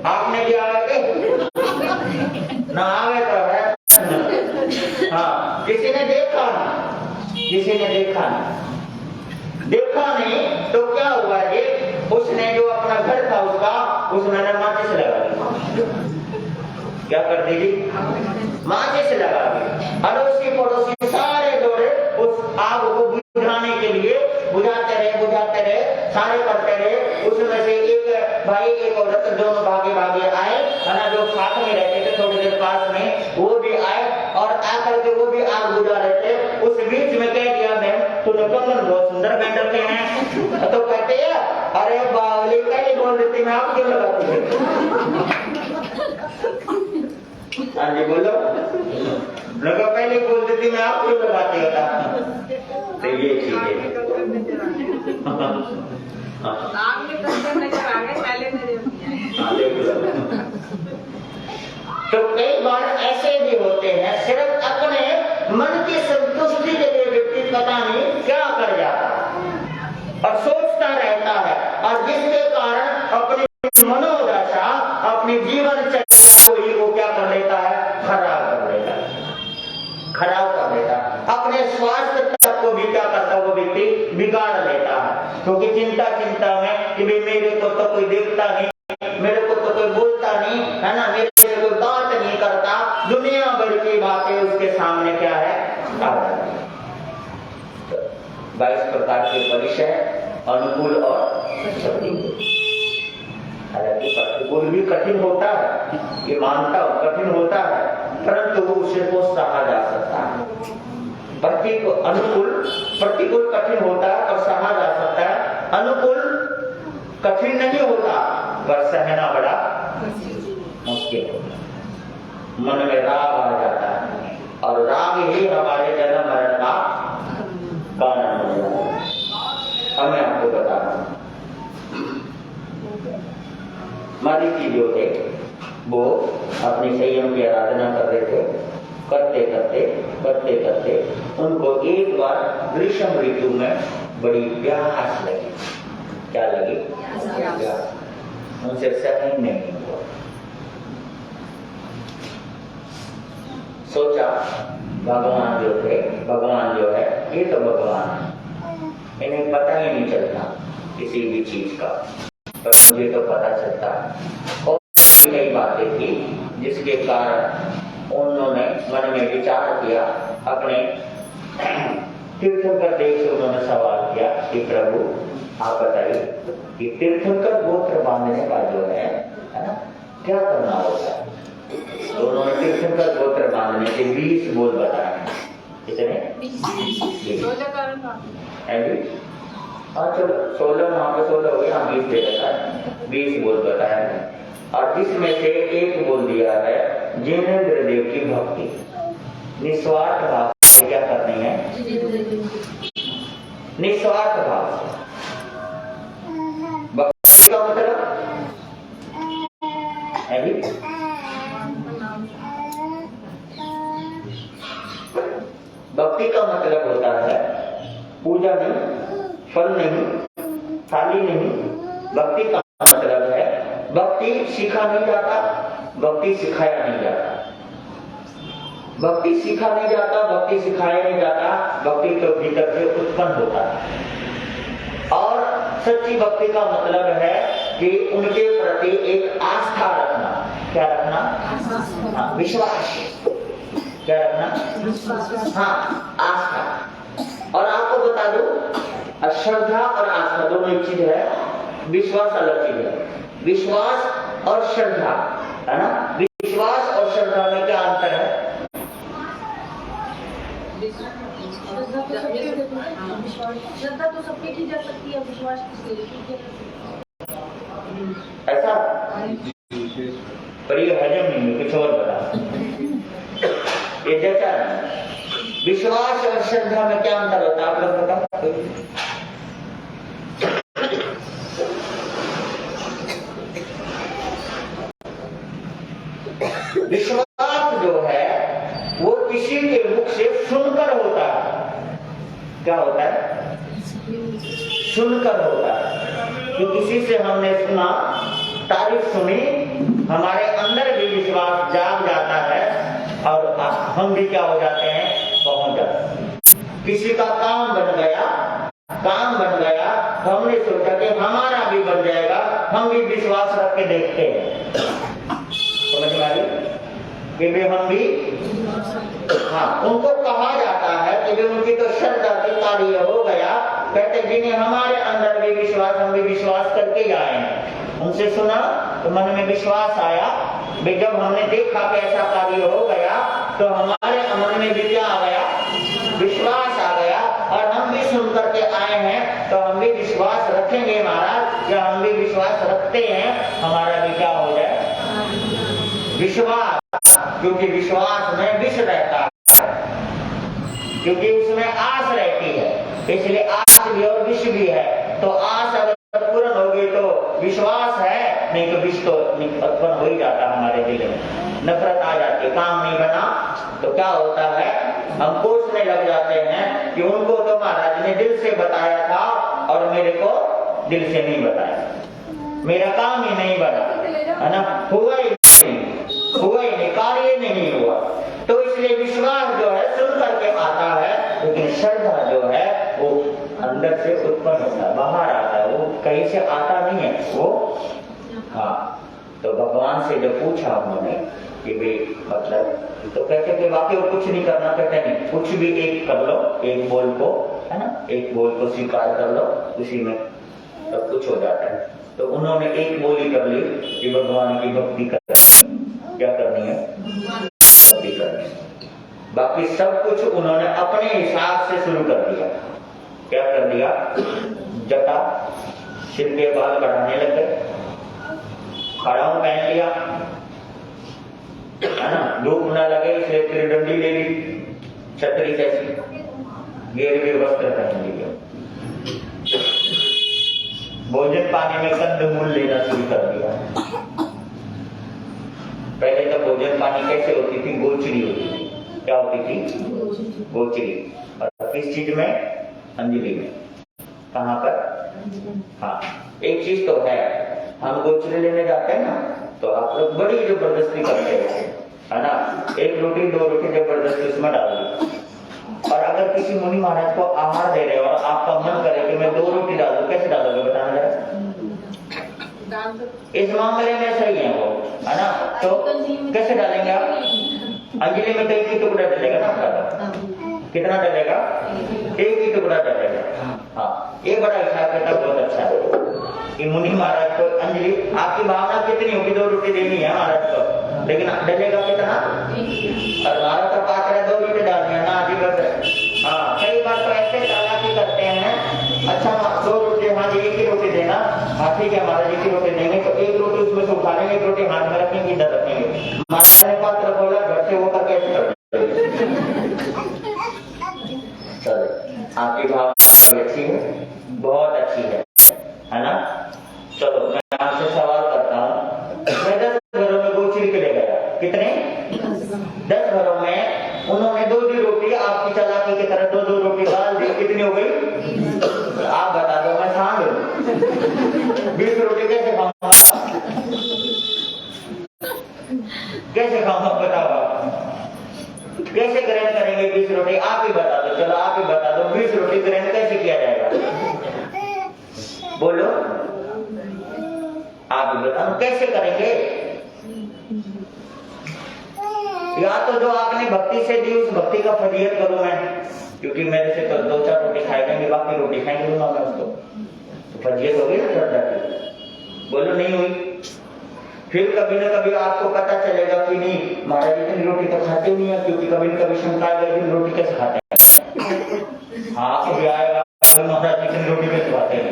आपने क्या ना आवे तो है। हाँ, किसी ने देखा नहीं तो क्या हुआ जी? उसने जो अपना घर था उसने माचिस लगा दी। क्या कर दी जी? माचिस लगा दी। अड़ोसी पड़ोसी सारे दौड़े उस आग को बुझाने के लिए, बुझाते रहे, सारे करते रहे। उसमें से एक भाई एक औरत दोनों भागे आए, है जो साथ में रहते थे थोड़ी देर पास में, वो भी आए और आकर के वो भी आग बुझा रहे थे। उस बीच में कह दिया, बहन तूने कंगन बहुत सुंदर पहन रखे हैं। तो कहते हैं अरे बावली पहले बोल देती, मैं आप क्यों लगाती है? हाँ जी बोलो। लगा पहले बोल देती, मैं आप क्यों लगाती होता? तो ये चीज है। तो कई बार ऐसे भी होते हैं, सिर्फ अपने मन की संतुष्टि के लिए व्यक्ति पता नहीं क्या कर जाता। और सोचता रहता है, और जिसके कारण अपनी मनोदशा, अपनी जीवन चर्या को ही वो क्या कर लेता है, खराब कर लेता है, खराब कर लेता है। अपने स्वास्थ्य तक को भी क्या करता है वो व्यक्ति बिगाड़ लेता है, क्योंकि चिंता में कि भाई मेरे को तो कोई देखता नहीं, मेरे को तो कोई बोलता नहीं है ना, मेरे से कोई बात नहीं करता, दुनिया भर की बातें उसके सामने क्या है, आ रही है। 22 प्रकार के परिचय, अनुकूल और प्रतिकूल। हालांकि प्रतिकूल भी कठिन होता है, ये मानता हूं कठिन होता है, परंतु उसे को सहा जा सकता है। प्रतिकूल कठिन होता है और सहा जा सकता है, अनुकूल कठिन नहीं होता पर सहना बड़ा मुश्किल होता है। मन में राग आ जाता है और राग ही हमारे जन्म मरण का कारण हो जाता है। अब मैं आपको बता रहा हूं, मरीचि जो थे वो अपनी संयम की आराधना कर रहे थे, करते करते उनको एक बार ग्रीष्म ऋतु में बड़ी प्यास लगी। क्या लगी? प्यास। उनसे सहन नहीं हुआ। सोचा भगवान जो थे, भगवान जो है ये तो भगवान है, इन्हें पता ही नहीं चलता किसी भी चीज का, पर मुझे तो पता चलता है। और कई बातें थी जिसके कारण उन्होंने मन में विचार किया, अपने तीर्थंकर देव से उन्होंने सवाल किया कि प्रभु आप बताइए कि तीर्थंकर गोत्र बांधने का जो है ना, क्या करना होता है? तो उन्होंने तीर्थंकर गोत्र बांधने के 20 बोल बताए। कितने? 20। हाँ चलो 16 वहां पे 16 हो गया, 20 दे देता है, 20 बोल बताया है। और जिसमें से एक बोल दिया है जिनेंद्र देव की भक्ति, निस्वार्थ भाव से क्या करनी है, निस्वार्थ भाव। भक्ति का मतलब है भी, भक्ति का मतलब होता है पूजा नहीं, फल नहीं, थाली नहीं। भक्ति का मतलब है भक्ति सीखा नहीं जाता, भक्ति सिखाया नहीं जाता, भक्ति सीखा नहीं जाता, भक्ति सिखाया नहीं जाता, भक्ति तो भीतर से उत्पन्न होता है। और सच्ची भक्ति का मतलब है कि उनके प्रति एक आस्था रखना। क्या रखना? हाँ, विश्वास। क्या रखना? हाँ, आस्था। और आपको बता दो, श्रद्धा और आस्था दोनों एक चीज है, विश्वास अलग चीज है। विश्वास और श्रद्धा है ना, विश्वास और श्रद्धा में क्या अंतर है? श्रद्धा तो सबके की जा सकती है, विश्वास ऐसा, पर ये हजम नहीं है, कुछ और बता। ये जैसा विश्वास और श्रद्धा में क्या अंतर होता है आप लोग बताओ। विश्वास जो है वो किसी के मुख से सुनकर होता है। क्या होता है? सुनकर होता है कि किसी से हमने सुना, तारीफ सुनी, हमारे अंदर भी विश्वास जाग जाता है और हम भी क्या हो जाते हैं, पहुंच जाते हैं। किसी का काम बन गया, हमने सोचा कि हमारा भी बन जाएगा, हम भी विश्वास रख के देखते हैं। समझ में आई कि वे हम भी, हाँ, उनको कहा जाता है कि वे उनकी तो श्रद्धा की कार्य हो गया। कहते जिन्हें हमारे अंदर भी विश्वास, हम भी विश्वास करके ही आए हैं। उनसे सुना तो मन में विश्वास आया, वे जब हमने देखा कि ऐसा कार्य हो गया तो हमारे मन में भी क्या आ गया, विश्वास आ गया। और हम भी सुन करके आए हैं तो हम भी विश्वास रखेंगे महाराज, या हम भी विश्वास रखते हैं, हमारा भी क्या हो जाए, विश्वास। क्योंकि विश्वास में विष रहता है, क्योंकि उसमें आस रहती है, इसलिए आस भी और विष भी है। तो आस अगर पूर्ण हो गई तो विश्वास है, नहीं तो विष तो उत्पन्न हो ही जाता हमारे दिल में, नफरत आ जाती है। काम नहीं बना तो क्या होता है, हम कोसने लग जाते हैं कि उनको तो महाराज ने दिल से बताया था और मेरे को दिल से नहीं बताया, मेरा काम ही नहीं बना, है ना, हुआ ही नहीं, कार्य नहीं हुआ। तो इसलिए विश्वास जो है सुन करके आता है, लेकिन श्रद्धा जो है वो अंदर से उत्पन्न होता है, बाहर आता है, वो कहीं से आता नहीं है वो। हाँ, तो भगवान से जब पूछा उन्होंने कि भाई मतलब, तो कहते कि वाकई वो कुछ नहीं करना, कहते नहीं, कुछ भी एक कर लो, एक बोल को, है ना, एक बोल को स्वीकार कर लो, उसी में सब कुछ हो जाता है। तो उन्होंने एक बोली कर ली कि भगवान की भक्ति करनी, क्या करनी है, भक्ति करनी है। बाकी सब कुछ उन्होंने अपने हिसाब से शुरू कर दिया। क्या कर दिया, जटा सिर के बाल बढ़ाने लग गए, खड़ाऊ पहन लिया, है ना, धूप न लगे इसलिए त्रिदंडी ले ली, छतरी जैसी, गेरुए वस्त्र पहन लिए, भोजन पानी में कंदमूल लेना शुरू कर दिया। पहले तो भोजन पानी कैसे होती थी, गोचरी होती थी। क्या होती थी, गोचरी। और किस चीज में, अंजलि में। कहाँ पर, हाँ, एक चीज तो है, हम गोचरी लेने जाते हैं ना, तो आप लोग बड़ी जबरदस्ती करते हैं, है ना, एक रोटी दो रोटी जबरदस्ती उसमें डाल दी। और अगर किसी मुनि महाराज को आहार दे रहे हो और आपका मन करे कि मैं 2 रोटी डाल दूं, कैसे डालोगे बताना जरा। इस मामले में सही है वो, है ना, तो कैसे डालेंगे आप, अंजलि में तो एक ही टुकड़ा डलेगा ना आपका, कितना डलेगा, एक ही टुकड़ा डलेगा। हाँ, ये बड़ा हिसाब किताब बहुत अच्छा है कि मुनि महाराज को अंजलि, आपकी भावना कितनी होगी, 2 रोटी देनी है महाराज को, लेकिन डलेगा कितना, और हमारा तो पात्र है 2 रोटी डालनी है ना, जी बस। हाँ, कई बार तो ऐसे चालाकी करते हैं, अच्छा 2 रोटी, हाँ जी 1 ही रोटी देना, हाँ ठीक है महाराज 1 ही रोटी देंगे, तो 1 रोटी उसमें से उठा लेंगे, 1 रोटी हाथ में रखेंगे, इधर रखेंगे। महाराज ने पात्र बोला घर से वो करके ऐसे कर, आपकी भावना अच्छी है, बहुत अच्छी है ना। चलो मैं आपसे सवाल करता हूँ, मैं 10 घरों में गोचरी के ले गया, कितने, 10 घरों में उन्होंने 2 रोटी आपकी चालाकी की तरह 2 रोटी डाल दी, कितनी हो गई, आप बता दो, मैं सांड हूं, 20 रोटी कैसे खाऊंगा, कैसे खाऊंगा बताओ, कैसे ग्रहण करेंगे 20 रोटी, आप ही बता दो, चलो आप ही बता दो, 20 रोटी ग्रहण कैसे किया जाएगा, बोलो आप ही बताओ, कैसे करेंगे। या तो जो आपने भक्ति से दी उस भक्ति का फजीयत करूं मैं, क्योंकि मेरे से तो 2-4 रोटी खाई जाएंगे, बाकी रोटी खाएंगे दूंगा मैं उसको, तो फजीयत होगी ना श्रद्धा की, बोलो नहीं हुई। फिर कभी न कभी आपको पता चलेगा कि नहीं महाराज इतनी रोटी तो खाते नहीं है, क्योंकि कभी न कभी शंका आएगी रोटी कैसे खाते हैं, हाँ कभी आएगा महाराज इतनी रोटी कैसे खाते हैं,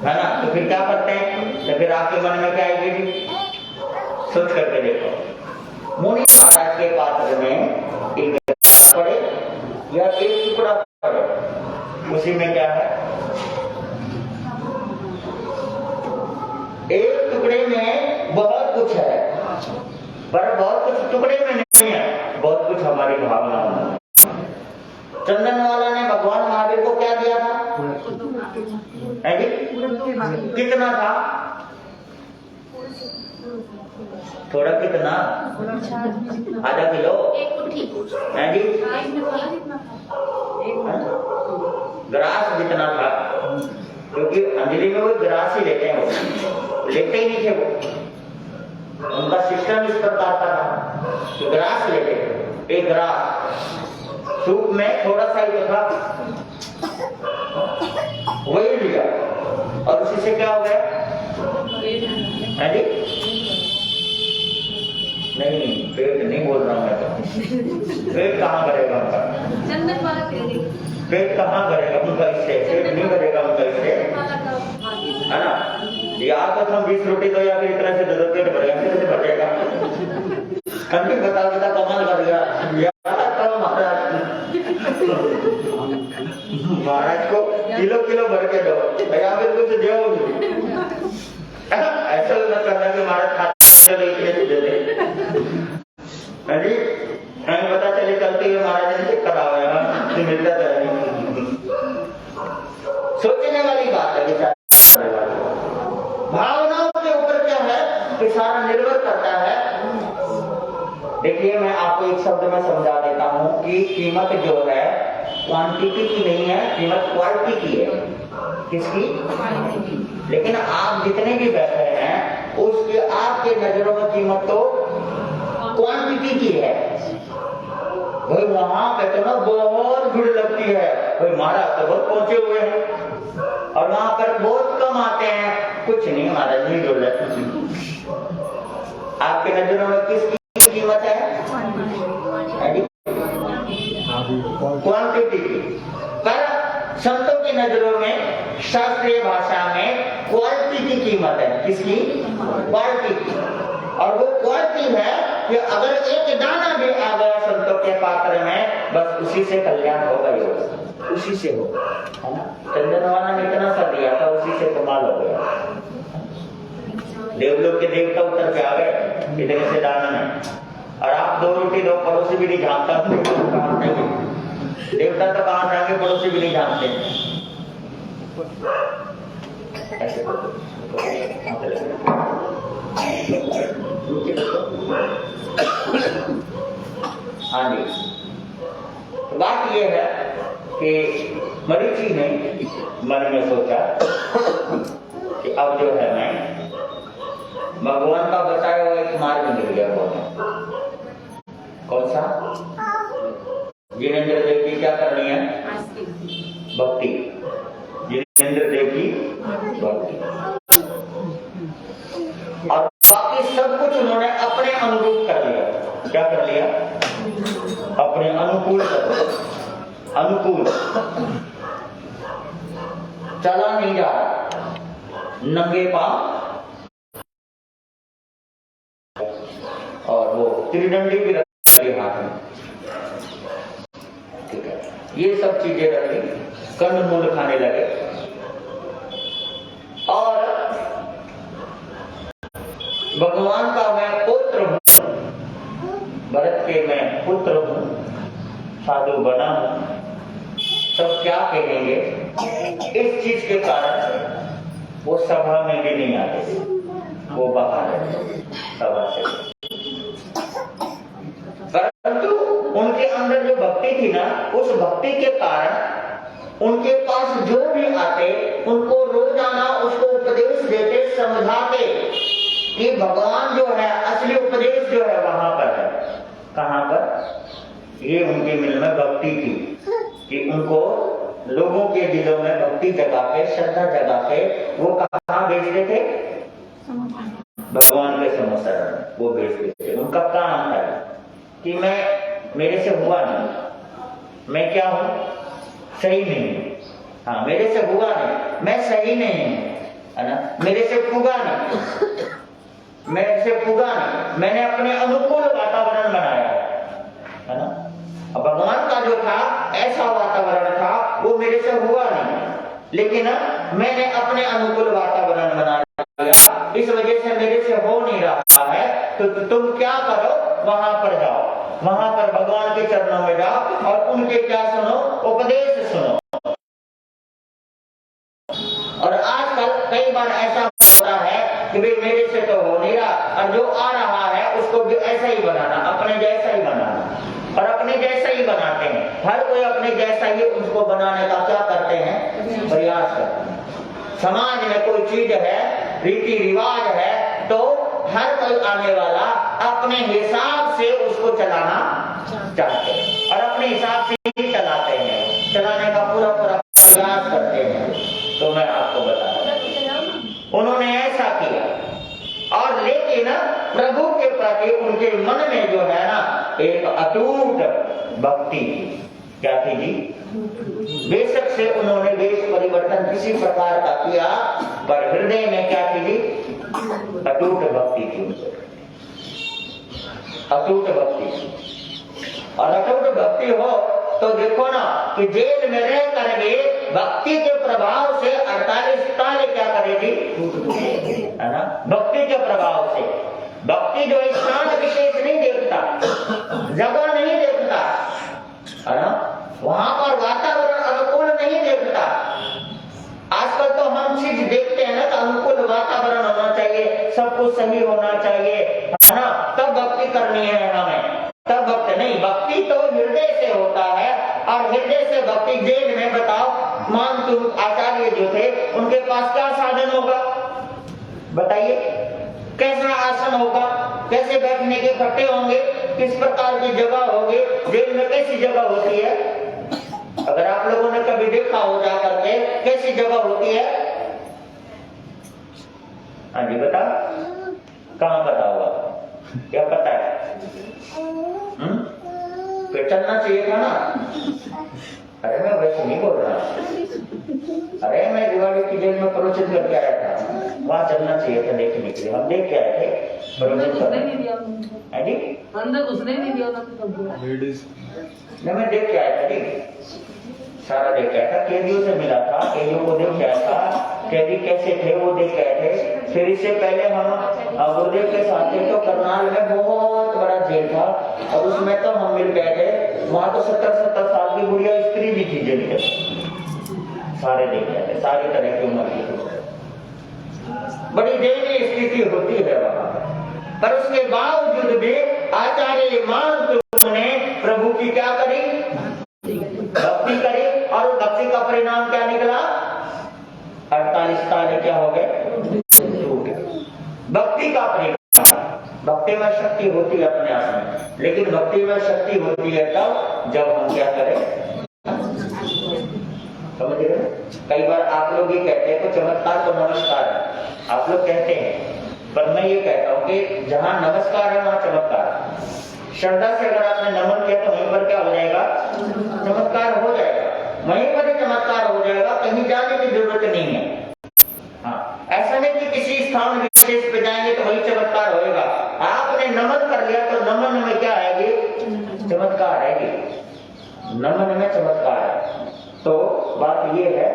है ना, तो फिर क्या करते हैं, तो फिर आपके मन में क्या आएगी, सोच करके देखो। मुनि महाराज के पात्र में एक पड़े या एक टुकड़ा पड़े, उसी में क्या है, एक टुकड़े में बहुत कुछ है, पर बहुत कुछ टुकड़े में नहीं है, बहुत कुछ हमारी भावना में। चंदन वाला ने भगवान महावीर को क्या दिया था, है जी, कितना था, थोड़ा कितना, आधा किलो, है जी, ग्रास जितना था, क्योंकि अंजलि में वो ग्रास ही लेते हैं, वो लेते ही नहीं थे, वो उनका सिस्टम इस प्रकार का था, तो ग्रास लेते थे, एक ग्रास सूप में थोड़ा सा ही तो था, वही लिया, और उसी से क्या हो गया, है जी, नहीं पेट नहीं बोल रहा हूँ मैं, तो पेट कहाँ करेगा उनका, चंदन वाला पेट कहाँ करेगा उनका, इससे पेट नहीं करेगा उनका, इससे है ना, या तो हम 20 रोटी दो या फिर इतना से दो पेट भरेगा, कैसे भर जाएगा, कभी बता बता कमाल कर गया महाराज को किलो किलो भर के दो, या फिर कुछ दो, ऐसा न करना कि महाराज खाते दे दे, जी हमें पता चले चलते हुए महाराज ने करा हुआ है, मिलता तो नहीं। सोचने वाली बात है, विचार करने वाले। भावनाओं के ऊपर क्या है कि सारा निर्भर करता है। देखिए मैं आपको एक शब्द में समझा देता हूं कि कीमत जो है क्वांटिटी की नहीं है, कीमत क्वालिटी की है। किसकी? लेकिन आप जितने भी बैठे हैं उसके आपके नजरों में कीमत तो क्वांटिटी की है। भाई वहां पे तो ना बहुत भीड़ लगती है, भाई महाराज तो बहुत पहुंचे हुए हैं और वहां पर बहुत कम आते हैं। कुछ नहीं महाराज, नहीं डोल आपके नजरों में किसकी कीमत है? क्वांटिटी की। पर संतों की नजरों में शास्त्रीय भाषा में क्वालिटी की कीमत है। किसकी? क्वालिटी की। और वो क्वालिटी है कि अगर एक दाना भी आ गया संतों के पात्र में, बस उसी से कल्याण होगा ही होगा, उसी से होगा, है ना। चंदनवाना ने इतना सा दिया था, उसी से कमाल हो गया। देवलोक के देवता उतर के आ गए इतने से दाना में, और आप 2 रोटी 2 पड़ोसी भी नहीं झाँकता, देवता तो कहां जाएंगे, पड़ोसी भी नहीं जानते। हाँ जी, बात यह है कि मरीचि ने मन में सोचा कि अब जो है मैं भगवान का बताया हुआ एक मार्ग मिल गया। कौन सा? जिनेंद्र देव की क्या करनी है? भक्ति। जिनेंद्र देव की भक्ति, और बाकी सब कुछ उन्होंने अपने अनुरूप कर लिया। क्या कर लिया? अपने अनुकूल कर लिया। अनुकूल चला नहीं जा रहा, नंगे पांव, और वो त्रिदंडी भी रखी हाथ में। ठीक है, ये सब चीजें रखी, कंदमूल खाने लगे। और भगवान का मैं पुत्र हूं, भरत के मैं पुत्र हूं, साधु बना हूं, सब क्या कहेंगे, इस चीज के कारण वो सभा में भी नहीं आते, वो बाहर है सभा से। परंतु उनके अंदर जो भक्ति थी ना, उस भक्ति के कारण उनके पास जो भी आते उनको रोजाना उसको उपदेश देते, समझाते कि भगवान जो है, असली उपदेश जो है वहां पर है। कहां पर? ये उनके दिल में भक्ति थी कि उनको लोगों के दिलों में भक्ति जगा के, श्रद्धा जगा के वो कहां भेजते थे? भगवान के समस्या वो भेजते थे। उनका काम था कि मेरे से हुआ नहीं, मैं क्या हूं? सही नहीं। हाँ, मेरे से हुआ नहीं, मैं सही नहीं, है ना। मेरे से पुगा नहीं, मेरे से पुगा नहीं, मैंने अपने अनुकूल वातावरण बनाया, है ना। अब भगवान का जो था ऐसा वातावरण था, वो मेरे से हुआ नहीं, लेकिन मैंने अपने अनुकूल वातावरण बना लिया। इस वजह से मेरे से हो नहीं रहा है, तो तुम क्या करो, वहां पर जाओ, वहां पर भगवान के चरणों में जाओ और उनके क्या सुनो? उपदेश सुनो। और आजकल कई बार ऐसा होता है कि भाई मेरे से तो हो नहीं रहा, और जो आ रहा है उसको भी ऐसा ही बनाना, अपने जैसा ही बनाना, और अपने जैसा ही बनाते हैं। हर कोई अपने जैसा ही उसको बनाने का क्या करते हैं? प्रयास करते हैं। समाज में कोई चीज है, रीति रिवाज है, तो हर कोई आने वाला अपने हिसाब से उसको चलाना चाहते हैं और अपने हिसाब से ही चलाते हैं, चलाने का पूरा प्रयास करते हैं। तो मैं आपको बता दूं, उन्होंने ऐसा किया, और लेकिन प्रभु के प्रति उनके मन में जो है ना, एक अटूट भक्ति थी। क्या थी जी? बेशक से उन्होंने वेश परिवर्तन किसी प्रकार का किया, पर हृदय में क्या थी जी? अटूट भक्ति थी उनसे, अटूट भक्ति। और अटूट भक्ति हो तो देखो ना कि जेल में रह करके भक्ति के प्रभाव से 48 साल क्या करेगी, है ना। भक्ति के प्रभाव से, भक्ति जो स्थान विशेष नहीं देखता, जगह नहीं देखता, है ना, वहां पर वातावरण अनुकूल नहीं देखता। आजकल तो हम सही होना चाहिए, है ना, तब भक्ति करनी है हमें। तब भक्ति नहीं, भक्ति तो हृदय से होता है, और हृदय से भक्ति जेल में बताओ, मान तुम आचार्य जो थे उनके पास क्या साधन होगा बताइए, कैसा आसन होगा, कैसे बैठने के खट्टे होंगे, किस प्रकार की जगह होगी, जेल में कैसी जगह होती है, अगर आप लोगों ने कभी देखा हो जा करके कैसी जगह होती है, हाँ जी बता, कहाँ पता होगा, क्या पता है? फिर चलना चाहिए था ना। अरे मैं वैसे नहीं बोल रहा, अरे मैं दिवाली की जेल में प्रवचन करके आया था, वहाँ चलना चाहिए था देखने के लिए, हम देख के आए थे प्रवचन करने। अंदर घुसने नहीं दिया नहीं, मैं देख के आया था जी, सारा देख के आया था, कैदियों से मिला था, कैदियों को देख के आया था, कैदी कैसे थे वो देख के आए थे। फिर इससे पहले हम गुरुदेव के साथ थे तो करनाल में बहुत बड़ा जेल था, और उसमें तो हम मिल गए थे, वहां तो 70-70 साल की बुढ़िया स्त्री भी थी जेल के, सारे देख के आए थे, सारी तरह की उम्र की, बड़ी दयनीय स्थिति होती है वहां पर। उसके बावजूद भी आचार्य मान तुमने प्रभु की क्या करी, भक्ति करी, और भक्ति का परिणाम क्या निकला, 48 साल क्या हो गए, भक्ति का परिणाम। भक्ति में शक्ति होती है अपने आप में, लेकिन भक्ति में शक्ति होती है तब जब हम क्या करें, समझ रहे? कई बार आप लोग ये कहते हैं तो चमत्कार तो नमस्कार है, आप लोग कहते हैं, पर मैं ये कहता हूँ कि जहाँ नमस्कार है वहाँ चमत्कार। श्रद्धा से अगर आपने नमन किया तो वहीं पर क्या हो जाएगा, चमत्कार हो जाएगा, वहीं पर ही चमत्कार हो जाएगा, कहीं जाने की जरूरत नहीं है। हाँ, ऐसा नहीं कि किसी स्थान विशेष पे जाएंगे तो वही चमत्कार होएगा। आपने नमन कर लिया तो नमन में क्या आएगी, चमत्कार आएगी, नमन में चमत्कार है। तो बात यह है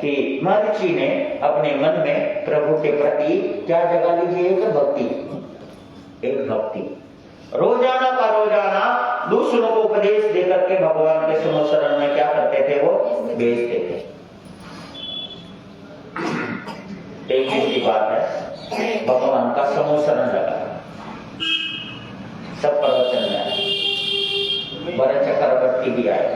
कि महर्षि ने अपने मन में प्रभु के प्रति क्या जगा लीजिए, एक भक्ति, एक भक्ति। रोजाना का रोजाना दूसरों को उपदेश देकर के भगवान के सुमोशरण में क्या करते थे, वो भेजते थे। एक दिन की बात है, भगवान का समोशरण लगा, सब प्रवचन में आए, भरत चक्रवर्ती भी आए,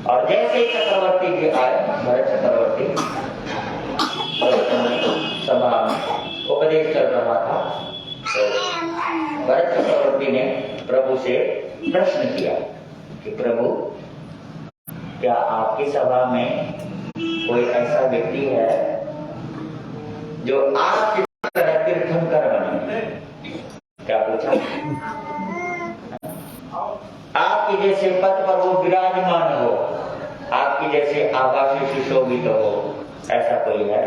और जैसे ही चक्रवर्ती जी आए, भरत चक्रवर्ती सभा में उपदेश चल रहा था, तो भरत चक्रवर्ती ने प्रभु से प्रश्न किया कि प्रभु, क्या आपकी सभा में कोई ऐसा व्यक्ति है जो आपकी तरह तीर्थंकर बने? क्या पूछा? आपकी जैसे पद पर वो विराजमान हो, आपकी जैसे आभा से सुशोभित हो, ऐसा कोई है?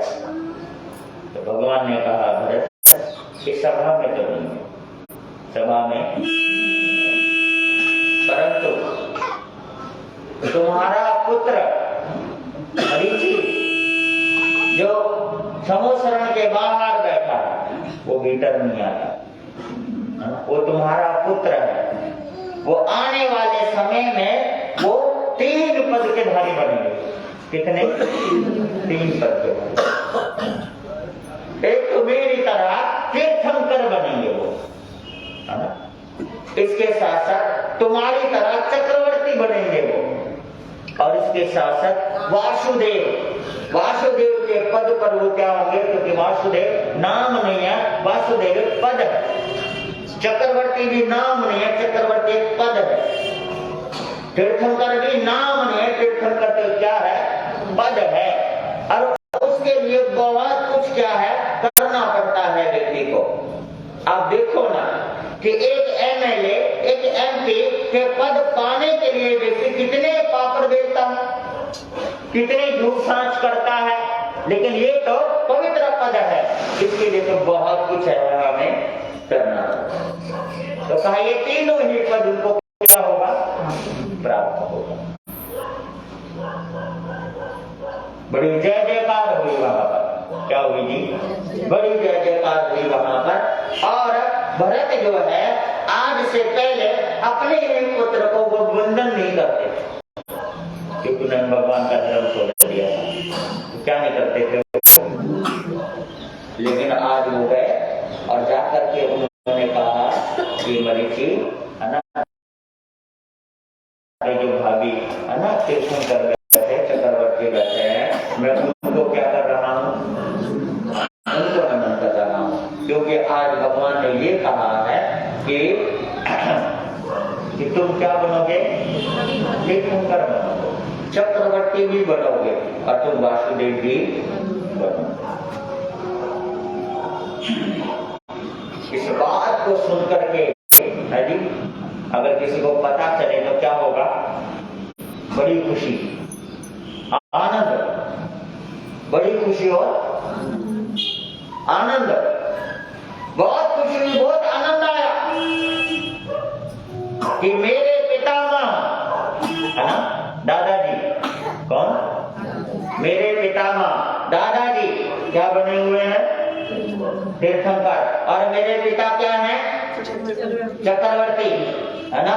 तो भगवान ने कहा, भरत इस सभा में तो नहीं है, सभा में, परंतु तुम्हारा पुत्र मरीचि जो समोशरण के बाहर बैठा है, वो भीतर नहीं आता, वो तुम्हारा पुत्र है, वो आने वाले समय में वो 3 पद के धारी बनेंगे। कितने? 3 पद के धारी। एक तो मेरी तरह तीर्थंकर बनेंगे वो, है ना? इसके साथ साथ तुम्हारी तरह चक्रवर्ती बनेंगे वो, और इसके साथ साथ वासुदेव के पद पर वो क्या होंगे, क्योंकि वासुदेव नाम नहीं है, वासुदेव पद है। चक्रवर्ती भी नाम नहीं है, चक्रवर्ती एक पद है। तीर्थंकर भी नाम नहीं है, तीर्थंकर तो क्या है, पद है। और उसके लिए बहुत कुछ क्या है, करना पड़ता है व्यक्ति को। आप देखो ना कि एक एमएलए, एक एमपी के पद पाने के लिए व्यक्ति कितने पापड़ बेचता है, कितने झूठ सांच करता है, लेकिन ये तो पवित्र पद है, इसके लिए तो बहुत कुछ है हमें करना। तो कहा ये तीनों ही पद उनको क्या होगा, प्राप्त होगा। बड़ी जय जयकार हुई वहां पर, क्या हुई जी, बड़ी जय जयकार हुई वहां पर। और भरत जो है आज से पहले अपने ही पुत्र को वो वंदन नहीं करते, क्योंकि उन्होंने भगवान का धर्म छोड़ दिया, तो क्या नहीं करते थे। लेकिन आज देखूं कर बैठे चक्रवर्ती बैठे हैं, मैं उनको क्या कर रहा हूँ, उनको नमन कर रहा हूँ, क्योंकि आज भगवान ने ये कहा है कि तुम क्या बनोगे, तीर्थंकर बनोगे, चक्रवर्ती भी बनोगे और तुम वासुदेव भी बनोगे। इस बात को सुनकर के है जी, अगर किसी को पता चले तो क्या होगा, बड़ी खुशी, आनंद, बड़ी खुशी और आनंद, बहुत खुशी हुई, बहुत आनंद आया कि मेरे पितामह है ना, दादाजी, कौन, मेरे पितामह दादाजी क्या बने हुए हैं, तीर्थंकर, और मेरे पिता क्या हैं, चक्रवर्ती, है ना।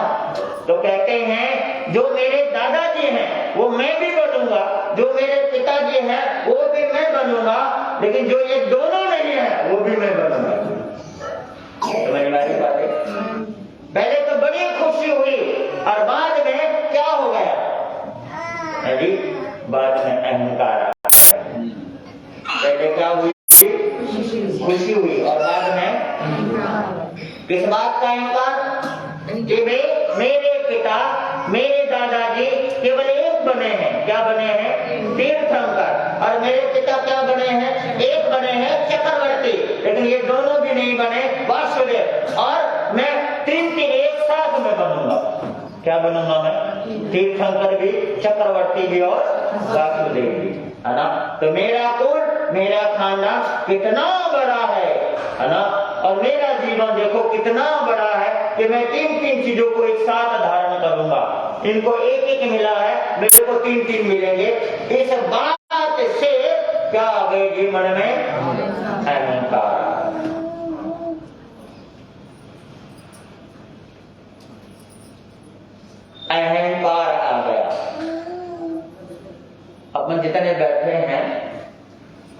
तो कहते हैं जो मेरे दादाजी हैं वो मैं भी बनूंगा, जो मेरे पिताजी हैं वो भी मैं बनूंगा, लेकिन जो ये दोनों नहीं है वो भी मैं बनूंगा। समझ में आई बात है? पहले तो बड़ी खुशी हुई और बाद में क्या हो गया है जी, बाद में अहंकार आ गया। पहले क्या हुई, खुशी हुई और बाद में किस बात का अहंकार, कि मेरे पिता मेरे दादाजी केवल एक बने हैं, क्या बने हैं, तीर्थंकर, और मेरे पिता क्या बने हैं, एक बने हैं चक्रवर्ती, लेकिन ये दोनों भी नहीं बने वासुदेव, और मैं तीन एक साथ में बनूंगा, क्या बनूंगा मैं, तीर्थंकर भी, चक्रवर्ती भी और वासुदेव भी, है ना। तो मेरा कुल, मेरा खानदान कितना बड़ा है ना, और मेरा जीवन देखो कितना बड़ा है कि मैं तीन चीजों को एक साथ धारण करूंगा, इनको एक एक मिला है, मेरे को तीन मिलेंगे। इस बात से क्या आ गए जी मन में, अहंकार, अहंकार आ गया। अपन जितने बैठे हैं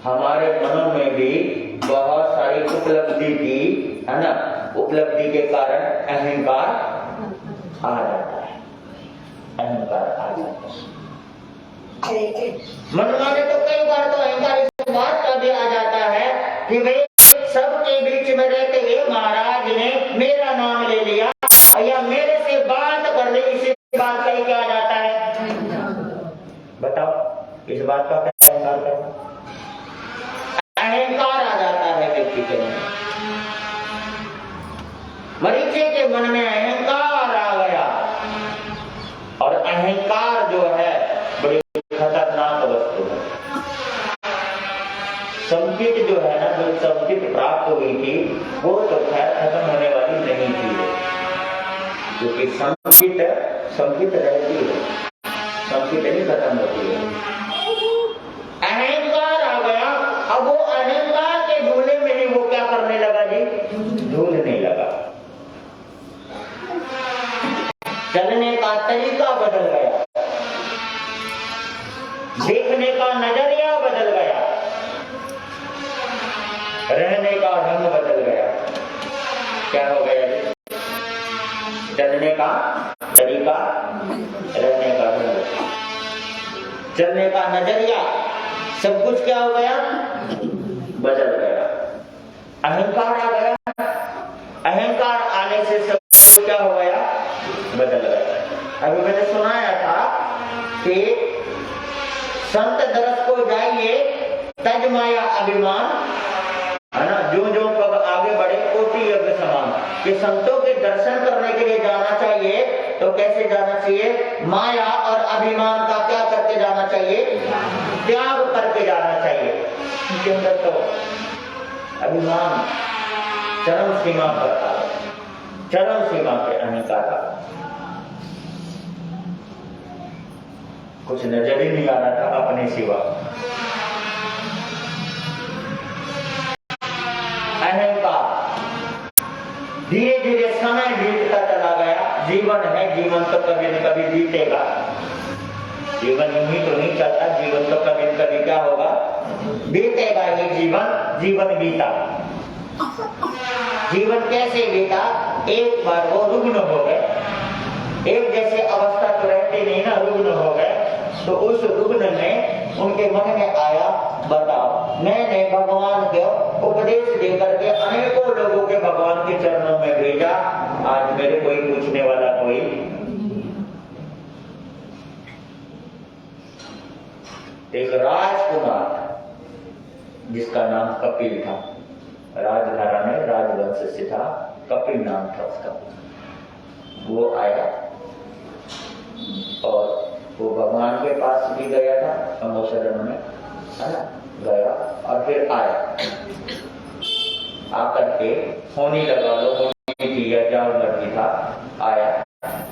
हमारे मनों में भी बहुत सारी उपलब्धि की, है ना, उपलब्धि के कारण अहंकार आ जाता है, अहंकार आ जाता है। मन में तो कई बार तो अहंकार इस बात का भी आ जाता है कि भाई सबके बीच में रहते हुए महाराज ने मेरा नाम ले लिया या मेरे से बात कर ली, इसी बात का ही क्या आ जाता है, बताओ इस बात का क्या अहंकार करना, अहंकार आ जाता है व्यक्ति के मन, मरीचे के मन में अहंकार आ गया, और अहंकार जो है बड़ी खतरनाक वस्तु है। संकित जो है ना, जो संकित प्राप्त हुई थी वो तो खैर खत्म होने वाली नहीं थी, क्योंकि संकित रहती है, संकित नहीं खत्म होती है। अहंकार आ गया, अब वो अहंकार के झूले में ही वो क्या करने लगा जी, झूलने लगा, चलने का तरीका बदल गया, देखने का नजरिया बदल गया, रहने का ढंग बदल गया। क्या हो गया जी, चलने का तरीका, रहने का ढंग, चलने का नजरिया, सब कुछ क्या हो गया, बदल गया, अहंकार आ गया। अहंकार आने से सब क्या हो गया, बदल गया। अभी मैंने सुनाया था कि संत दरस को जाइए तज माया अभिमान, है ना, जो जो पग आगे बढ़े कोटि यज्ञ समान, कि संतों के दर्शन करने के लिए जाना चाहिए तो कैसे जाना चाहिए, माया और अभिमान का क्या करके जाना चाहिए, त्याग करके जाना चाहिए। उनके अंदर तो अभिमान चरम सीमा पर आ गया, चरम सीमा पे अहंकार आ गया, कुछ नजर ही नहीं आ रहा था अपने सिवा। अहंकार धीरे धीरे समय बीतता चला गया। जीवन है, जीवन तो कभी न कभी बीतेगा, जीवन यूं ही तो नहीं चलता, जीवन तो कभी न कभी क्या होगा, बीतेगा ये जीवन। जीवन बीता, जीवन कैसे बीता, एक बार वो रुग्ण हो गए, एक जैसे अवस्था तो रहती नहीं ना, रुग्ण हो गए, तो उस रुग्ण में उनके मन में आया, बताओ मैंने भगवान को उपदेश देकर के अनेकों लोगों के भगवान के चरणों में भेजा, आज मेरे कोई पूछने वाला कोई। एक राजकुमार जिसका नाम कपिल था, राजघराने में राजवंश से था, कपिल नाम था उसका। वो आया और वो भगवान के पास भी गया था तमोशरण में, है ना, गया और फिर आया, आकर के होने लगा, लोगों ने किया जाओ मर्जी था, आया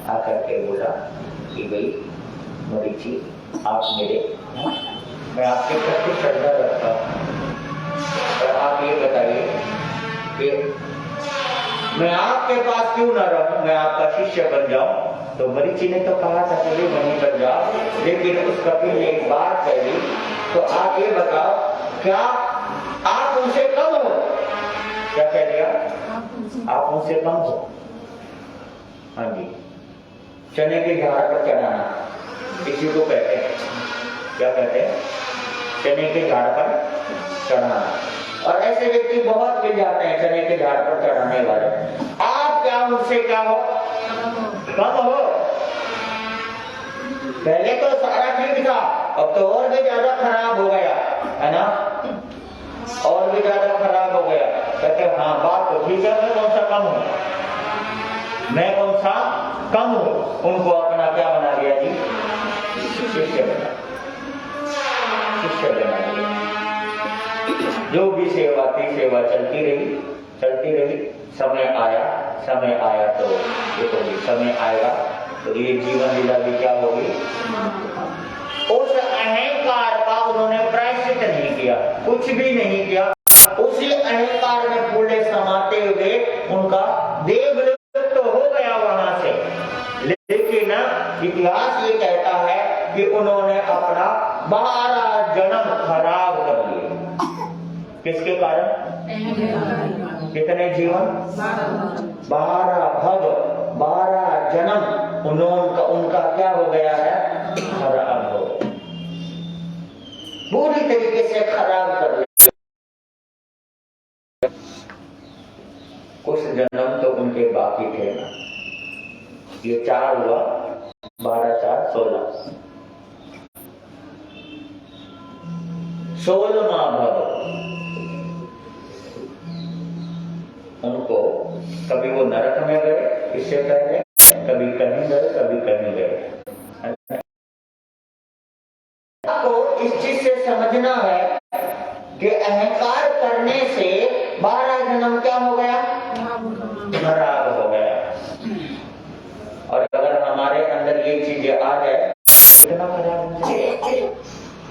आकर के बोला कि भाई मरीची आप मेरे, मैं आपके प्रति श्रद्धा रखता हूँ, और आप ये बताइए कि मैं आपके पास क्यों न रहूं, मैं आपका शिष्य बन जाऊं। तो मरीची ने तो कहा था चलिए वहीं बन जाओ, लेकिन उस कपिल ने एक बात कही, तो आप ये बताओ क्या आप उनसे कम हो? क्या कह दिया? आप उनसे कम हो। हाँ जी, चने के झाड़ पर चढ़ाना किसी को कहते हैं, क्या कहते हैं? चने के झाड़ पर चढ़ाना। और ऐसे व्यक्ति बहुत मिल जाते हैं चने के झाड़ पर चढ़ाने वाले। आप क्या उनसे क्या हो? कम हो। पहले तो सारा ठीक था, अब तो और भी ज्यादा खराब हो गया, है ना, और भी ज्यादा खराब हो गया। कहते हाँ बात तो ठीक है, मैं कौन सा कम हूँ, मैं कौन सा कम हूँ। उनको अपना क्या बना दिया जी? शिष्य बना, शिष्य बना दिया। जो भी सेवा थी, सेवा चलती रही। समय आया तो देखो भी समय आएगा तो ये जीवन लीला भी क्या होगी? उस अहंकार का उन्होंने प्रायश्चित नहीं किया, कुछ भी नहीं किया। उसी अहंकार में फूले समाते हुए उनका देवलोक तो हो गया वहां से, लेकिन इतिहास ये कहता है कि उन्होंने अपना 12 जन्म खराब कर लिए। किसके कारण? कितने जीवन? 12 जन्म उनका क्या हो गया है? खराब हो, पूरी तरीके से खराब कर लिया। कुछ जन्म तो उनके बाकी थे ना, ये 4 हुआ, 12 4 16, 16वां भव। उनको कभी वो नरक में गए इससे पहले, कभी कहीं गए, कभी कहीं गए। आपको इस चीज से समझना है कि अहंकार करने से 12 जन्म क्या हो गया? खराब हो गया। और अगर हमारे अंदर ये चीजें आ जाए कितना खराब हो जाए।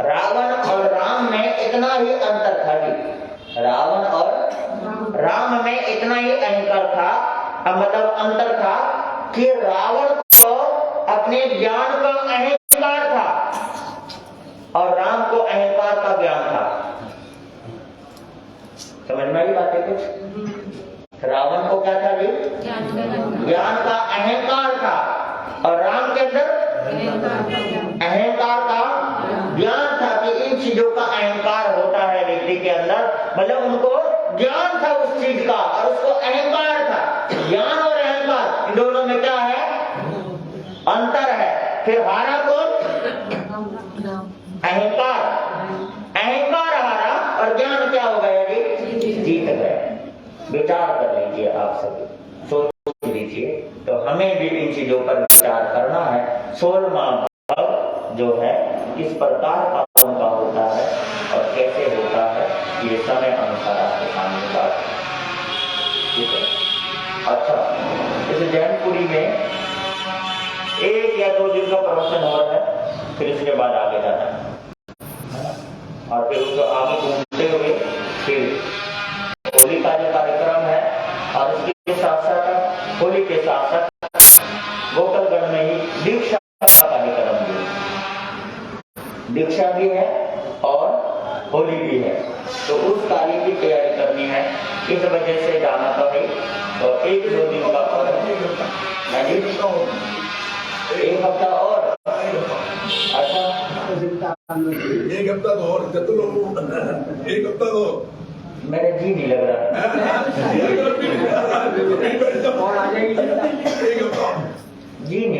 रावण और राम में इतना ही अंतर था जी, रावण और राम में इतना ही अहंकार था, मतलब अंतर था कि रावण को अपने ज्ञान का अहंकार था और राम को अहंकार का ज्ञान था। समझ में आई बात है कुछ? रावण को क्या था जी? ज्ञान का अहंकार था, और राम के अंदर अहंकार का ज्ञान था कि इन चीजों का अहंकार होता है व्यक्ति के अंदर, मतलब उनको ज्ञान था उस चीज का और उसको अहंकार था। ज्ञान और अहंकार इन दोनों में क्या है? अंतर है। फिर हारा कौन? अहंकार, अहंकार हारा और ज्ञान क्या हो गया जी? जीत गया। विचार कर लीजिए, आप सभी सोच लीजिए। तो हमें भी इन चीजों पर विचार करना है। 16वां भाव जो है किस प्रकार का उनका होता है और कैसे होता है, ये समय अनुसार आपके सामने बात, ठीक है। अच्छा, इस जैनपुरी में 1 या 2 दिन का प्रवचन हो रहा है, फिर इसके बाद आगे जाना है और फिर उसको आगे घूमते हुए फिर होली का जो कार्यक्रम है, और इसके साथ साथ होली के साथ साथ गोकलगढ़ में ही दीक्षा का कार्यक्रम भी है, दीक्षा भी है और होली भी है। तो उस कार्य की तैयारी करनी है, इस वजह से जाना तो है। तो 1-2 दिन का 1 हफ्ता और, अच्छा एक हफ्ता तो और चतुर एक हफ्ता तो मेरा जी नहीं लग रहा। एक हफ्ता जी नहीं